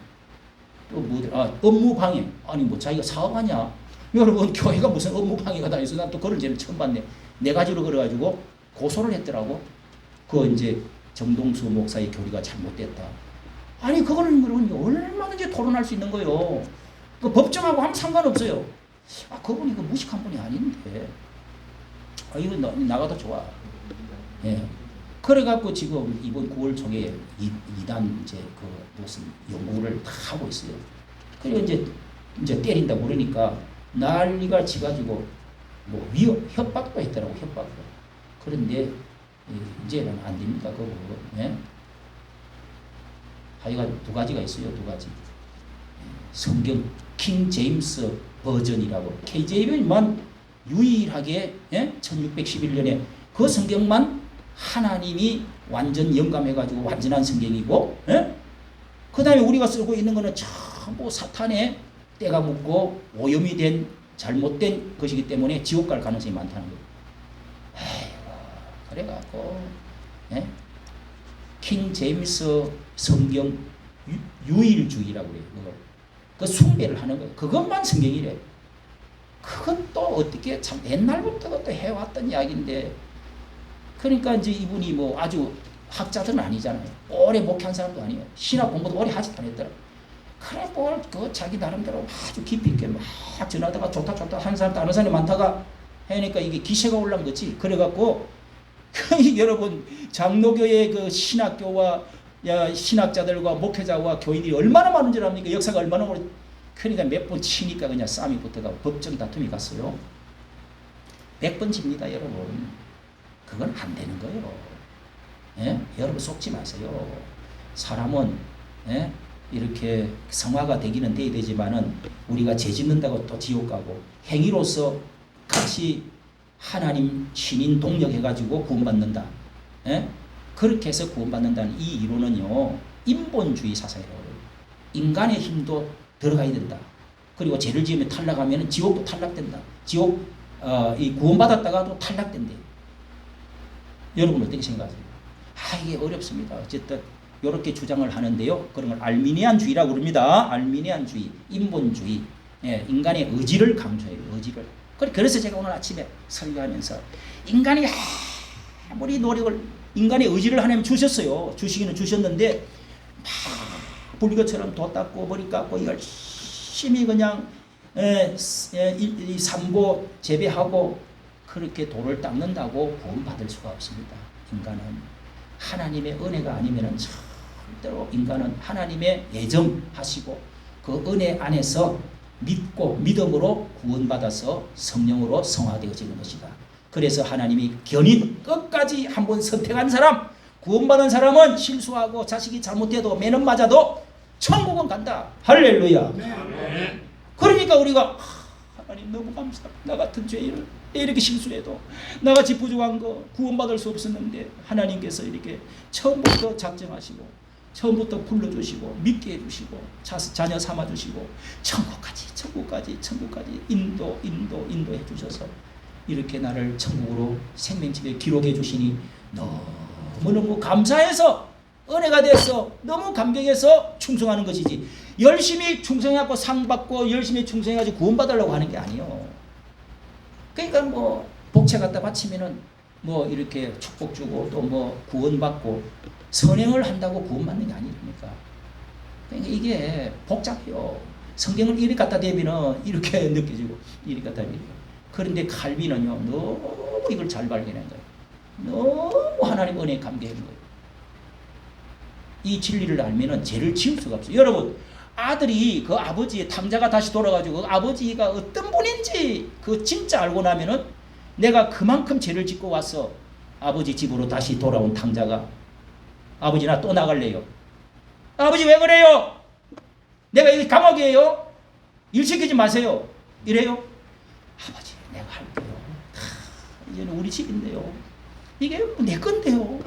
또 뭐 업무방해. 아니 뭐 자기가 사업하냐? 여러분 교회가 무슨 업무방해가 다 있어? 난 또 그런 죄를 처음 봤네. 4가지로 그래가지고 고소를 했더라고. 그 이제 정동수 목사의 교리가 잘못됐다. 아니 그거는 그러면 얼마든지 토론할 수 있는 거요. 그 법정하고 아무 상관없어요. 그분이 그 무식한 분이 아닌데 이거 나가도 좋아. 예. 그래갖고 지금 이번 9월 초에 2단 이제 그 무슨 연구를 다 하고 있어요. 그리고 이제 때린다고 그러니까 난리가 지가지고 뭐 협박도 했더라고. 협박도. 그런데 이제는 안 됩니다. 그거. 예? 하여간 두 가지가 있어요. 두 가지. 성경 킹 제임스 버전이라고 KJV만 유일하게 1611년에 그 성경만 하나님이 완전 영감해가지고 완전한 성경이고, 그 다음에 우리가 쓰고 있는 거는 전부 사탄의 때가 묻고 오염이 된 잘못된 것이기 때문에 지옥 갈 가능성이 많다는 거예요. 에이구, 그래갖고 킹 제임스 성경 유일주의라고 그래요. 그 숭배를 하는 거예요. 그것만 성경이래. 그것도 어떻게 참 옛날부터 그것도 해왔던 이야기인데, 그러니까 이제 이분이 뭐 아주 학자들은 아니잖아요. 오래 목회한 사람도 아니에요. 신학 공부도 오래 하지도 않았더라고요. 그래 뭘 그 자기 나름대로 아주 깊이 있게 막 전하다가 좋다 하는 사람도 아는 사람이 많다가 하니까 이게 기세가 올라온 거지. 그래갖고 여러분 장로교의 그 신학교와 신학자들과 목회자와 교인들이 얼마나 많은 줄 압니까? 역사가 얼마나 오래. 그러니까 몇 번 치니까 그냥 싸움이 붙어가 법정 다툼이 갔어요. 100번 집니다, 여러분. 그건 안 되는 거예요. 여러분 속지 마세요. 사람은 이렇게 성화가 되기는 돼야 되지만은 우리가 죄 짓는다고 또 지옥 가고 행위로서 같이 하나님 신인 동력해가지고 구원받는다. 그렇게 해서 구원받는다는 이 이론은요, 인본주의 사상이라고 해요. 인간의 힘도 들어가야 된다. 그리고 죄를 지으면 탈락하면 지옥도 탈락된다. 지옥 이 구원받았다가도 탈락된대. 여러분 어떻게 생각하세요? 이게 어렵습니다. 어쨌든 이렇게 주장을 하는데요. 그런 걸 알미니안주의라고 그럽니다. 알미니안주의, 인본주의, 인간의 의지를 강조해요. 의지를. 그래서 제가 오늘 아침에 설교하면서 인간이 아무리 노력을 인간의 의지를 하나님 주셨어요. 주시기는 주셨는데 막 불교처럼 도 닦고 머리 깎고 열심히 그냥 이 삼고 재배하고 그렇게 도를 닦는다고 구원받을 수가 없습니다. 인간은 하나님의 은혜가 아니면 절대로 인간은 하나님의 예정하시고 그 은혜 안에서 믿고 믿음으로 구원받아서 성령으로 성화되어지는 것이다. 그래서 하나님이 견인 끝까지 한번 선택한 사람, 구원받은 사람은 실수하고 자식이 잘못해도 매는 맞아도 천국은 간다. 할렐루야. 네. 그러니까 우리가 하나님 너무 감사합니다. 나 같은 죄인을 이렇게 실수해도 나같이 부족한 거 구원받을 수 없었는데 하나님께서 이렇게 처음부터 작정하시고 처음부터 불러주시고 믿게 해주시고 자녀 삼아주시고 천국까지 인도해 주셔서 이렇게 나를 천국으로 생명집에 기록해 주시니 너무너무 감사해서 은혜가 돼서 너무 감격해서 충성하는 것이지, 열심히 충성해갖고 상 받고 열심히 충성해가지고 구원받으려고 하는 게 아니에요. 그러니까 뭐 복채 갖다 바치면은 뭐 이렇게 축복 주고 또 뭐 구원받고 선행을 한다고 구원받는 게 아니니까. 그러니까 이게 복잡해요. 성경을 이렇게 갖다 대면은 이렇게 느껴지고 이렇게 갖다 대면. 그런데 칼빈은요 너무 이걸 잘 발견한 거예요. 너무 하나님 은혜에 감개한 거예요. 이 진리를 알면은 죄를 지을 수가 없어요. 여러분, 아들이 그 아버지의 탕자가 다시 돌아가지고 그 아버지가 어떤 분인지 그 진짜 알고 나면은 내가 그만큼 죄를 짓고 와서 아버지 집으로 다시 돌아온 탕자가 아버지 나 또 나갈래요. 아버지 왜 그래요? 내가 여기 감옥이에요. 일 시키지 마세요. 이래요. 아버지 내가 할게요. 이제는 우리 집인데요. 이게 내 건데요.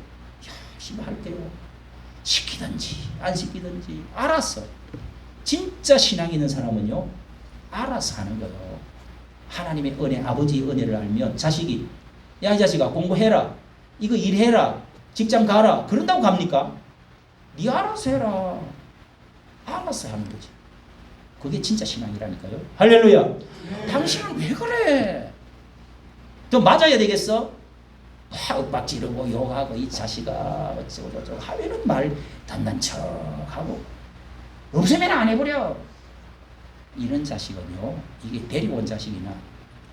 열심히 할게요. 시키든지 안 시키든지 알았어. 진짜 신앙 있는 사람은요 알아서 하는 거예요. 하나님의 은혜, 아버지의 은혜를 알면 자식이 야 이 자식아 공부해라, 이거 일해라, 직장 가라 그런다고 갑니까? 네 알아서 해라. 알아서 하는 거지. 그게 진짜 신앙이라니까요. 할렐루야. 당신은 왜 그래? 또 맞아야 되겠어? 윽박 지르고 욕하고 이 자식아 어쩌고 저쩌고 하면은 말 단단척하고 없으면 안 해버려. 이런 자식은요, 이게 데리고 온 자식이나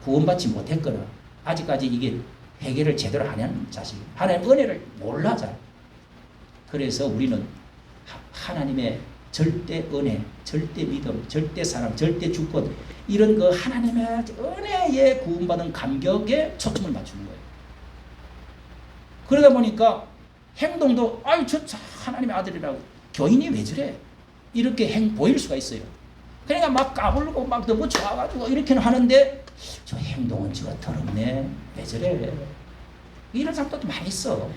구원받지 못했거나 아직까지 이게 회개를 제대로 안 하는 자식, 하나님 은혜를 몰라 잘. 그래서 우리는 하나님의 절대 은혜, 절대 믿음, 절대 사랑, 절대 주권, 이런 그 하나님의 은혜에 구원받은 감격에 초점을 맞추는 거예요. 그러다 보니까 행동도 아유 저 하나님의 아들이라고, 교인이 왜 저래? 이렇게 보일 수가 있어요. 그러니까 막 까불고 막 너무 좋아가지고 이렇게는 하는데 저 행동은 저거 더럽네, 왜 저래? 이런 사람도 많이 있어.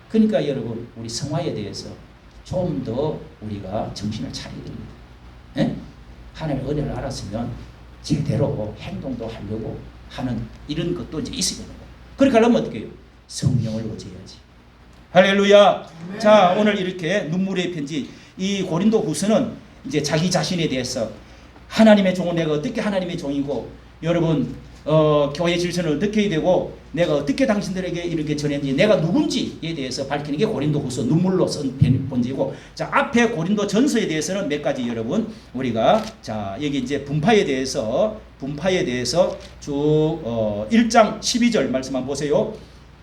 그러니까 여러분, 우리 성화에 대해서 좀 더 우리가 정신을 차려야 됩니다. 예? 하나님의 은혜를 알았으면 제대로 행동도 하려고 하는 이런 것도 이제 있어야 되는 거예요. 그렇게 하려면 어떻게 해요? 성령을 의지해야지. 할렐루야. 네. 자, 오늘 이렇게 눈물의 편지, 이 고린도 후서는 이제 자기 자신에 대해서 하나님의 종은 내가 어떻게 하나님의 종이고, 여러분 교회 질서는 어떻게 해야 되고, 내가 어떻게 당신들에게 이렇게 전했는지, 내가 누군지에 대해서 밝히는 게 고린도 후서 눈물로 쓴 편지고, 자, 앞에 고린도 전서에 대해서는 몇 가지 여러분 우리가, 자, 여기 이제 분파에 대해서 쭉 1장 12절 말씀 한번 보세요.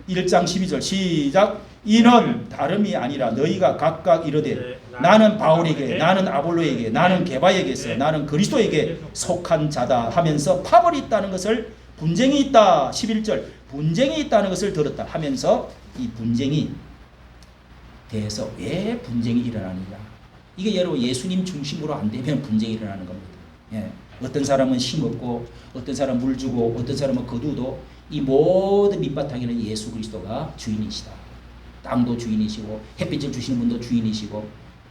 1장 12절 시작. 이는 다름이 아니라 너희가 각각 이르되 나는 바울에게, 나는 아볼로에게, 나는 게바에게서, 나는 그리스도에게 속한 자다 하면서 파벌이 있다는 것을, 분쟁이 있다 11절 분쟁이 있다는 것을 들었다 하면서, 이 분쟁이 대해서 왜 분쟁이 일어나느냐, 이게 여러분 예수님 중심으로 안 되면 분쟁이 일어나는 겁니다. 예. 어떤 사람은 싱겁고, 어떤 사람은 물 주고, 어떤 사람은 거두도, 이 모든 밑바탕에는 예수 그리스도가 주인이시다. 땅도 주인이시고 햇빛을 주시는 분도 주인이시고,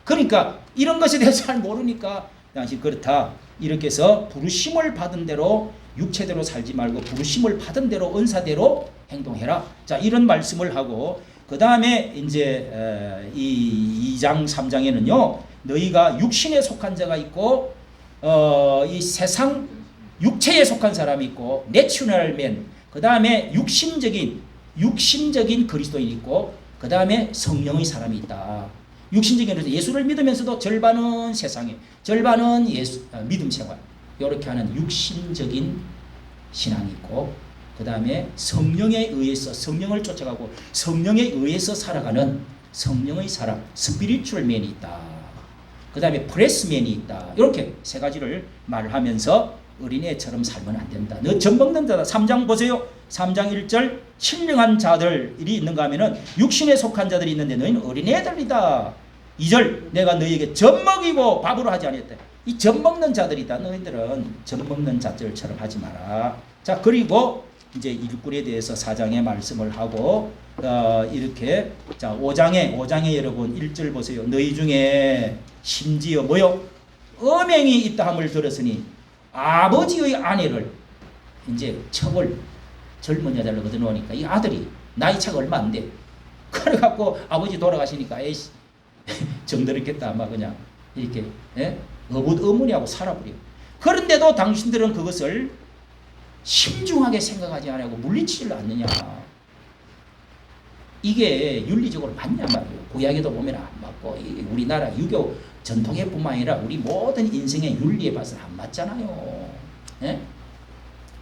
그러니까 이런 것에 대해서 잘 모르니까 당신 그렇다, 이렇게 해서 부르심을 받은 대로 육체대로 살지 말고 부르심을 받은 대로 은사대로 행동해라. 자, 이런 말씀을 하고, 그 다음에 이제 이 2장 3장에는요 너희가 육신에 속한 자가 있고 이 세상 육체에 속한 사람이 있고 내추럴 맨, 그 다음에 육신적인 그리스도인이 있고, 그 다음에 성령의 사람이 있다. 육신적인 예수를 믿으면서도 절반은 세상에, 절반은 믿음 생활, 이렇게 하는 육신적인 신앙이 있고, 그 다음에 성령에 의해서, 성령을 쫓아가고 성령에 의해서 살아가는 성령의 사람, 스피리추얼 맨이 있다. 그 다음에 프레스맨이 있다. 이렇게 세 가지를 말하면서 어린애처럼 살면 안 된다. 너 젖먹는 자다. 3장 보세요. 3장 1절 신령한 자들이 있는가 하면은 육신에 속한 자들이 있는데 너희는 어린애들이다. 2절 내가 너희에게 젖먹이고 밥으로 하지 아니했다. 이 젖먹는 자들이다. 너희들은 젖먹는 자들처럼 하지 마라. 자, 그리고 이제 일꾼에 대해서 4장에 말씀을 하고 이렇게, 자, 5장에 여러분 1절 보세요. 너희 중에 심지어 뭐요? 음행이 있다 함을 들었으니 아버지의 아내를 이제 첩을 젊은 여자를 얻어놓으니까 이 아들이 나이 차가 얼마 안 돼. 그래갖고 아버지 돌아가시니까 에이씨 정들었겠다 아마 그냥 이렇게 어머니하고 살아버려. 그런데도 당신들은 그것을 신중하게 생각하지 않고 물리치지를 않느냐. 이게 윤리적으로 맞냐 말이에요. 구약에도 보면 안 맞고, 우리나라 유교 전통에 뿐만 아니라 우리 모든 인생의 윤리에 봐서는 안 맞잖아요. 예?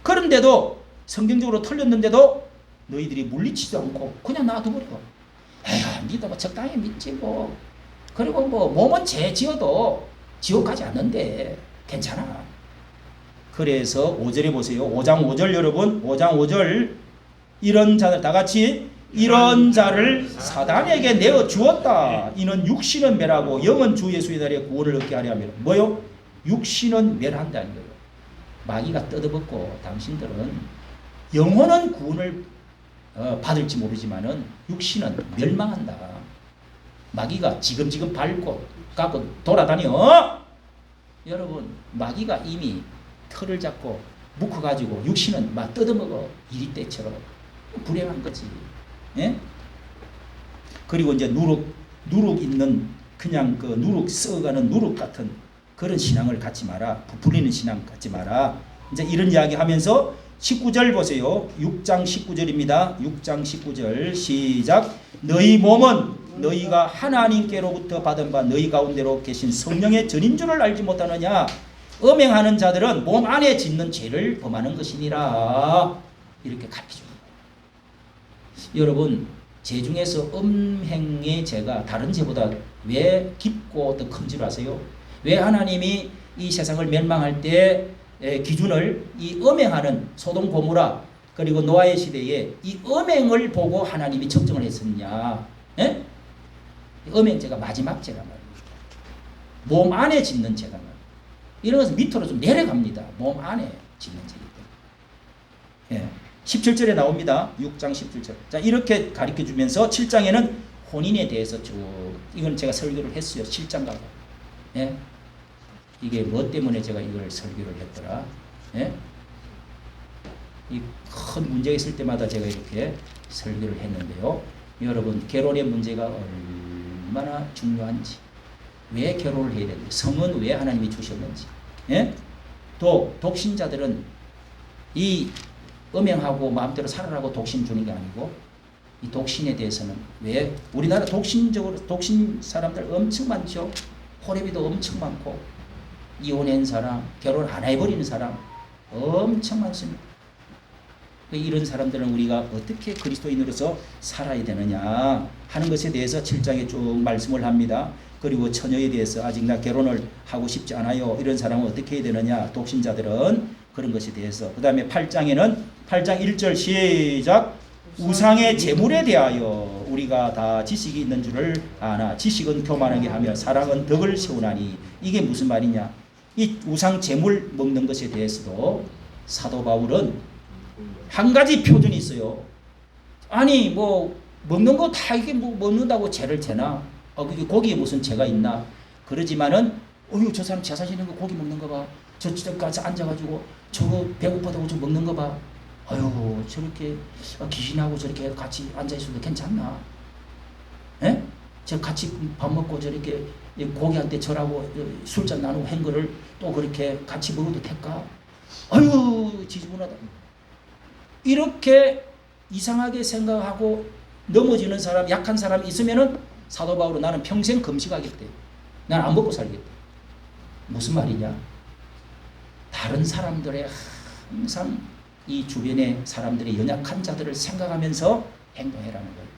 그런데도 성경적으로 틀렸는데도 너희들이 물리치지 않고 그냥 놔둬버려. 에휴, 니도 뭐 적당히 믿지 뭐. 그리고 뭐 몸은 죄 지어도 지옥 가지 않는데 괜찮아. 그래서 5절에 보세요. 5장 5절 여러분, 5장 5절 이런 자들 다 같이 이런 자를 사단에게 내어 주었다. 이는 육신은 멸하고 영은 주 예수의 날에 구원을 얻게 하려 하면 뭐요? 육신은 멸한다는 거예요. 마귀가 뜯어먹고 당신들은 영혼은 구원을 받을지 모르지만은 육신은 멸망한다. 마귀가 지금 밟고 갖고 돌아다녀. 여러분, 마귀가 이미 털을 잡고 묶어가지고 육신은 막 뜯어먹어. 이리 때처럼 불행한 거지. 예? 그리고 이제 누룩 있는 그냥 그 누룩 썩어가는 누룩 같은 그런 신앙을 갖지 마라. 부풀리는 신앙 갖지 마라. 이제 이런 이야기 하면서 19절 보세요. 6장 19절입니다. 6장 19절 시작. 너희 몸은 너희가 하나님께로부터 받은 바 너희 가운데로 계신 성령의 전인 줄을 알지 못하느냐. 음행하는 자들은 몸 안에 짓는 죄를 범하는 것이니라. 이렇게 가르쳐줍니다. 여러분, 죄 중에서 음행의 죄가 다른 죄보다 왜 깊고 더 큰 줄 아세요? 왜 하나님이 이 세상을 멸망할 때 기준을 이 음행하는 소돔 고모라 그리고 노아의 시대에 이 음행을 보고 하나님이 측정을 했었냐? 예? 음행죄가 마지막 죄란 말이에요. 몸 안에 짓는 죄란 말이에요. 이런 것은 밑으로 좀 내려갑니다. 몸 안에 짓는 죄이기 때문에. 예. 17절에 나옵니다. 6장 17절. 자, 이렇게 가르쳐 주면서 7장에는 혼인에 대해서 쭉 이건 제가 설교를 했어요. 7장 가고. 예? 이게 뭐 때문에 제가 이걸 설교를 했더라. 예? 이 큰 문제가 있을 때마다 제가 이렇게 설교를 했는데요. 여러분, 결혼의 문제가 얼마나 중요한지, 왜 결혼을 해야 되는지, 성은 왜 하나님이 주셨는지, 예? 또 독신자들은 이 음행하고 마음대로 살아라고 독신 주는 게 아니고, 이 독신에 대해서는 왜 우리나라 독신 사람들 엄청 많죠. 호래비도 엄청 많고 이혼한 사람, 결혼 안 해버리는 사람 엄청 많습니다. 이런 사람들은 우리가 어떻게 그리스도인으로서 살아야 되느냐 하는 것에 대해서 7장에 쭉 말씀을 합니다. 그리고 처녀에 대해서 아직 나 결혼을 하고 싶지 않아요. 이런 사람은 어떻게 해야 되느냐. 독신자들은 그런 것에 대해서. 그 다음에 8장에는 8장 1절 시작. 우상의 제물에 대하여 우리가 다 지식이 있는 줄을 아나 지식은 교만하게 하며 사랑은 덕을 세우나니. 이게 무슨 말이냐. 이 우상 제물 먹는 것에 대해서도 사도 바울은 한 가지 표준이 있어요. 아니 뭐 먹는 거 다 이게 뭐 먹는다고 죄를 재나? 고기에 무슨 죄가 있나? 그러지만은 어휴 저 사람 제사 지는 거 고기 먹는 거 봐. 저쪽까지 앉아가지고 저거 배고파다고 저 먹는 거 봐. 아유 저렇게 귀신하고 저렇게 같이 앉아 있어도 괜찮나? 예? 저 같이 밥 먹고 저렇게 고기한테 절하고 술잔 나누고 한 거를 또 그렇게 같이 먹어도 될까? 아유 지저분하다. 이렇게 이상하게 생각하고 넘어지는 사람, 약한 사람이 있으면은 사도 바울은 나는 평생 금식하겠대. 난 안 먹고 살겠대. 무슨 말이냐? 다른 사람들의 항상 이 주변의 사람들의 연약한 자들을 생각하면서 행동해라는 거예요.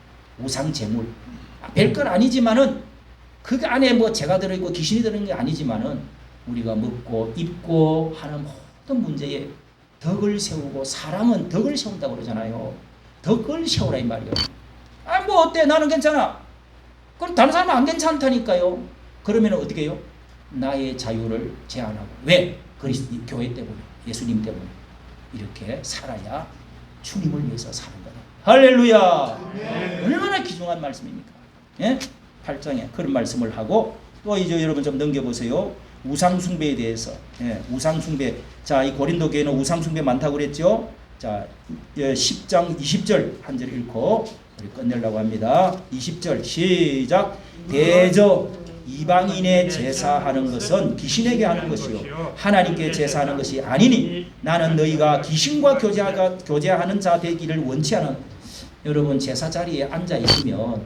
우상 제물. 별건 아니지만은 그 안에 뭐 죄가 들어있고 귀신이 들어있는 게 아니지만은 우리가 먹고 입고 하는 모든 문제에 덕을 세우고 사람은 덕을 세운다고 그러잖아요. 덕을 세우라 이 말이에요. 아 뭐 어때 나는 괜찮아. 그럼 다른 사람은 안 괜찮다니까요. 그러면 어떻게 해요? 나의 자유를 제한하고. 왜? 그리스도 교회 때문에 예수님 때문에 이렇게 살아야 주님을 위해서 사는 거다. 할렐루야. 네. 얼마나 귀중한 말씀입니까? 예? 8장에 그런 말씀을 하고 또 이제 여러분 좀 넘겨보세요. 우상숭배에 대해서. 예, 우상숭배. 자, 이 고린도 교회는 우상숭배 많다고 그랬죠? 자, 10장 20절 한 절 읽고 우리 끝내려고 합니다. 20절 시작. 대저 이방인의 제사하는 것은 귀신에게 하는 것이요 하나님께 제사하는 것이 아니니 나는 너희가 귀신과 교제하는 자 되기를 원치 않은. 여러분 제사 자리에 앉아 있으면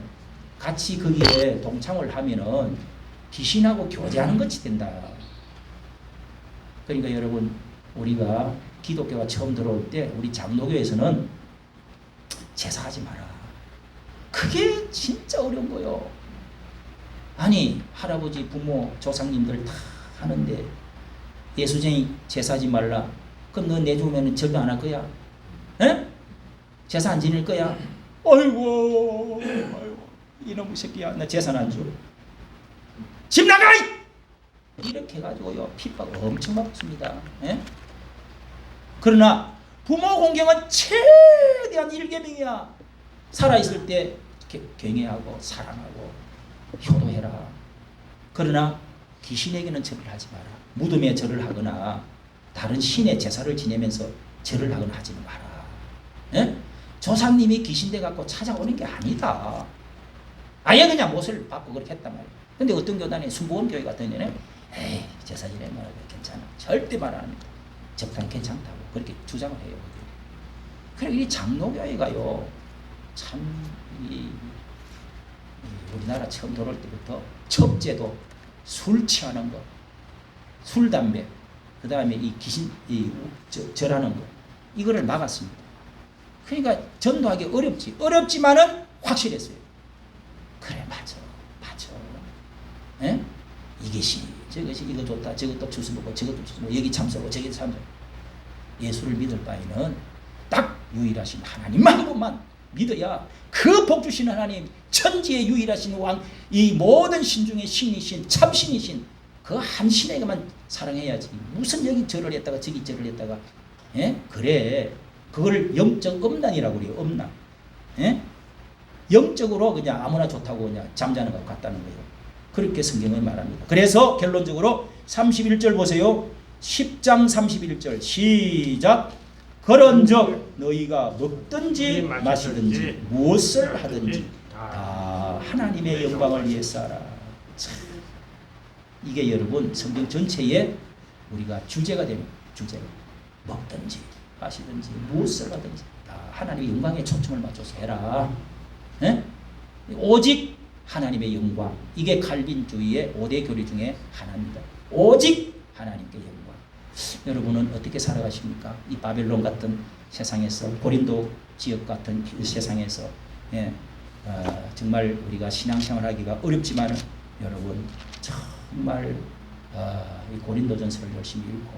같이 거기에 동참을 하면은 귀신하고 교제하는 것이 된다. 그러니까 여러분 우리가 기독교가 처음 들어올 때 우리 장로교에서는 제사하지 마라. 그게 진짜 어려운 거요. 아니 할아버지 부모 조상님들 다 하는데 예수쟁이 제사하지 말라. 그럼 너 내 죽으면 절도 안 할 거야? 에? 제사 안 지낼 거야? 아이고 이놈의 새끼야 나 제사 안 줘. 집 나가! 이렇게 해가지고요 핍박 엄청 받습니다. 예? 그러나 부모 공경은 최대한 일계명이야. 살아있을 때 경외하고 사랑하고 효도해라. 그러나 귀신에게는 절을 하지 마라. 무덤에 절을 하거나 다른 신의 제사를 지내면서 절을 하거나 하지 마라. 예? 조상님이 귀신돼 갖고 찾아오는 게 아니다. 아예 그냥 못을 받고 그렇게 했단 말이야. 근데 어떤 교단에 순복음 교회 같은 데는 에이 제사 지내면 괜찮아. 절대 말 안 합니다. 적당 괜찮다고 그렇게 주장을 해요. 그래 이 장로교회가요 참 우리나라 처음 들어올 때부터 첫째도 술 취하는 거, 술 담배, 그 다음에 이 귀신 절하는 거, 이거를 막았습니다. 그러니까 전도하기 어렵지만은 확실했어요. 그래, 맞아. 에? 이것이 저것이 이거 좋다, 저것도 주스 먹고 저것도 주스 먹고 여기 참석고 저기 참석. 예수를 믿을 바에는 딱 유일하신 하나님만 한 분만 믿어야 그 복 주신 하나님, 천지의 유일하신 왕, 이 모든 신 중에 신이신 참신이신 그 한 신에게만 사랑해야지. 무슨 여기 절을 했다가 저기 절을 했다가, 예? 그래, 그걸 영적 음란이라고 그래요. 음란. 예? 영적으로 그냥 아무나 좋다고 그냥 잠자는 것 같다는 거예요. 그렇게 성경은 말합니다. 그래서 결론적으로 31절 보세요. 10장 31절 시작. 그런즉 너희가 먹든지 마시든지 무엇을 하든지 다 하나님의 영광을 위해서 하라. 참, 이게 여러분 성경 전체에 우리가 주제가 됩니다. 주제가. 먹든지 마시든지 무엇을 하든지 다 하나님의 영광에 초점을 맞춰서 해라. 에? 오직 하나님의 영광. 이게 칼빈주의의 5대 교리 중에 하나입니다. 오직 하나님께 영광. 여러분은 어떻게 살아가십니까? 이 바벨론 같은 세상에서, 고린도 지역 같은 세상에서, 예, 정말 우리가 신앙생활하기가 어렵지만 여러분 정말 이 고린도전서를 열심히 읽고,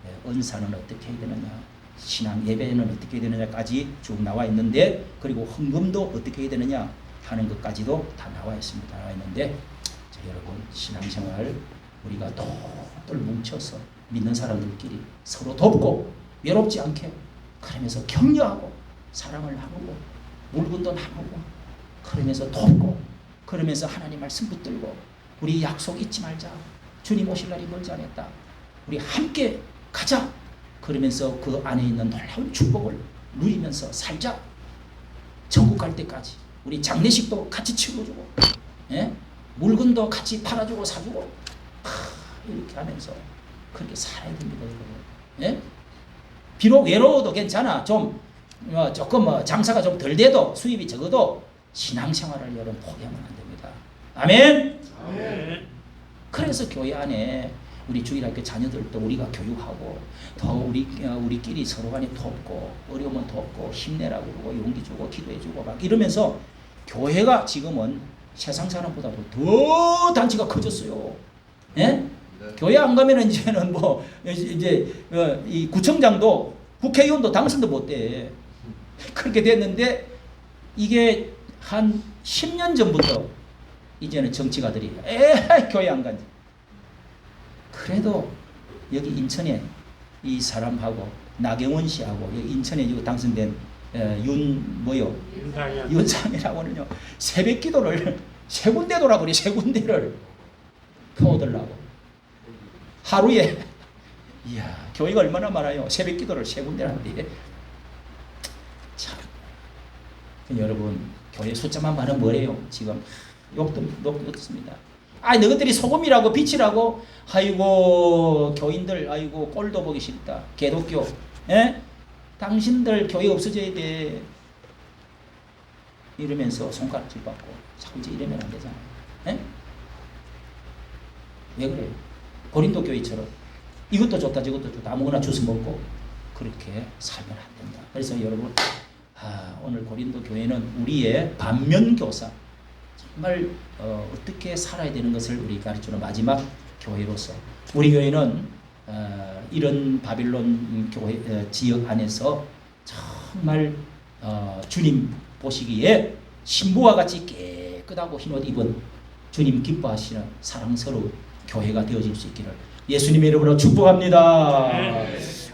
예, 은사는 어떻게 해야 되느냐, 신앙 예배는 어떻게 해야 되느냐까지 쭉 나와 있는데, 그리고 헌금도 어떻게 해야 되느냐 하는 것까지도 다 나와 있습니다. 나와 있는데, 자, 여러분 신앙생활 우리가 똘똘 뭉쳐서 믿는 사람들끼리 서로 돕고 외롭지 않게, 그러면서 격려하고 사랑을 나누고 물건도 나누고, 그러면서 돕고, 그러면서 하나님 말씀 붙들고, 우리 약속 잊지 말자, 주님 오실 날이 멀지 않았다, 우리 함께 가자, 그러면서 그 안에 있는 놀라운 축복을 누리면서 살자. 천국 갈 때까지 우리 장례식도 같이 치러주고, 예? 물건도 같이 팔아주고 사주고, 이렇게 하면서 그렇게 살아야 됩니다, 여러분. 예? 비록 외로워도 괜찮아. 조금 장사가 좀 덜 돼도, 수입이 적어도 신앙생활을 여러분 포기하면 안 됩니다. 아멘. 아멘. 그래서 교회 안에 우리 주일학교 자녀들도 우리가 교육하고, 더 우리끼리 서로 간에 돕고, 어려우면 돕고, 힘내라고 그러고, 용기 주고, 기도해주고 막 이러면서 교회가 지금은 세상 사람보다도 더 단체가 커졌어요. 예? 교회 안 가면은 이제는 이 구청장도 국회의원도 당선도 못 돼. 그렇게 됐는데, 이게 한 10년 전부터 이제는 정치가들이 교회 안 간지. 그래도 여기 인천에 이 사람하고 나경원 씨하고 여기 인천에 이거 당선된 윤상이라고는요, 새벽 기도를 세 군데 돌아버려. 세 군데를 펴오더라고. 하루에. 이야, 교회가 얼마나 많아요. 새벽 기도를 세 군데 하는데. 참, 여러분 교회 숫자만 많으면 뭐래요? 지금 욕도 듣습니다. 너희들이 소금이라고 빛이라고, 아이고 교인들, 아이고 꼴도 보기 싫다. 개독교, 예? 당신들 교회 없어져야 돼. 이러면서 손가락질 받고 자꾸 이제 이러면 안 되잖아요. 예? 왜 그래요? 고린도 교회처럼 이것도 좋다 저것도 좋다 아무거나 주워 먹고 그렇게 살면 안 된다. 그래서 여러분, 오늘 고린도 교회는 우리의 반면교사, 정말 어떻게 살아야 되는 것을 우리 가르치는 마지막 교회로서, 우리 교회는 이런 바빌론 교회 지역 안에서 정말 주님 보시기에 신부와 같이 깨끗하고 흰옷 입은 주님 기뻐하시는 사랑스러운 교회가 되어질 수 있기를 예수님의 이름으로 축복합니다.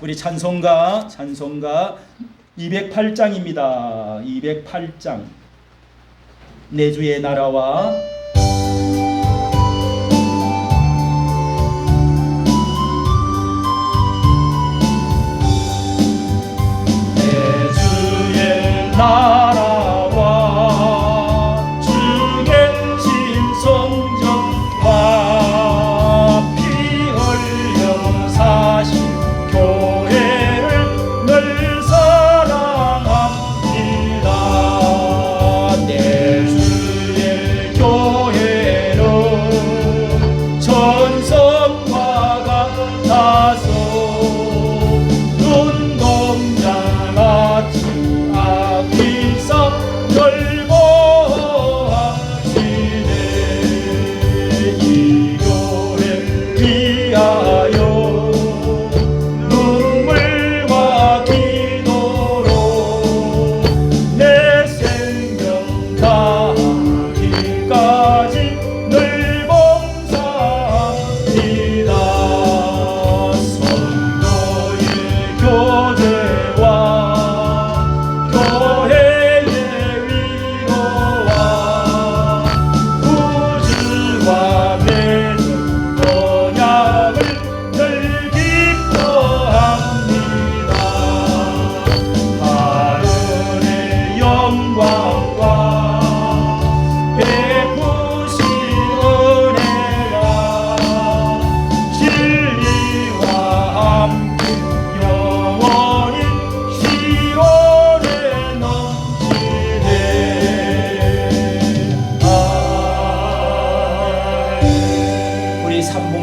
우리 찬송가 208장입니다. 208장. 내 주의 나라와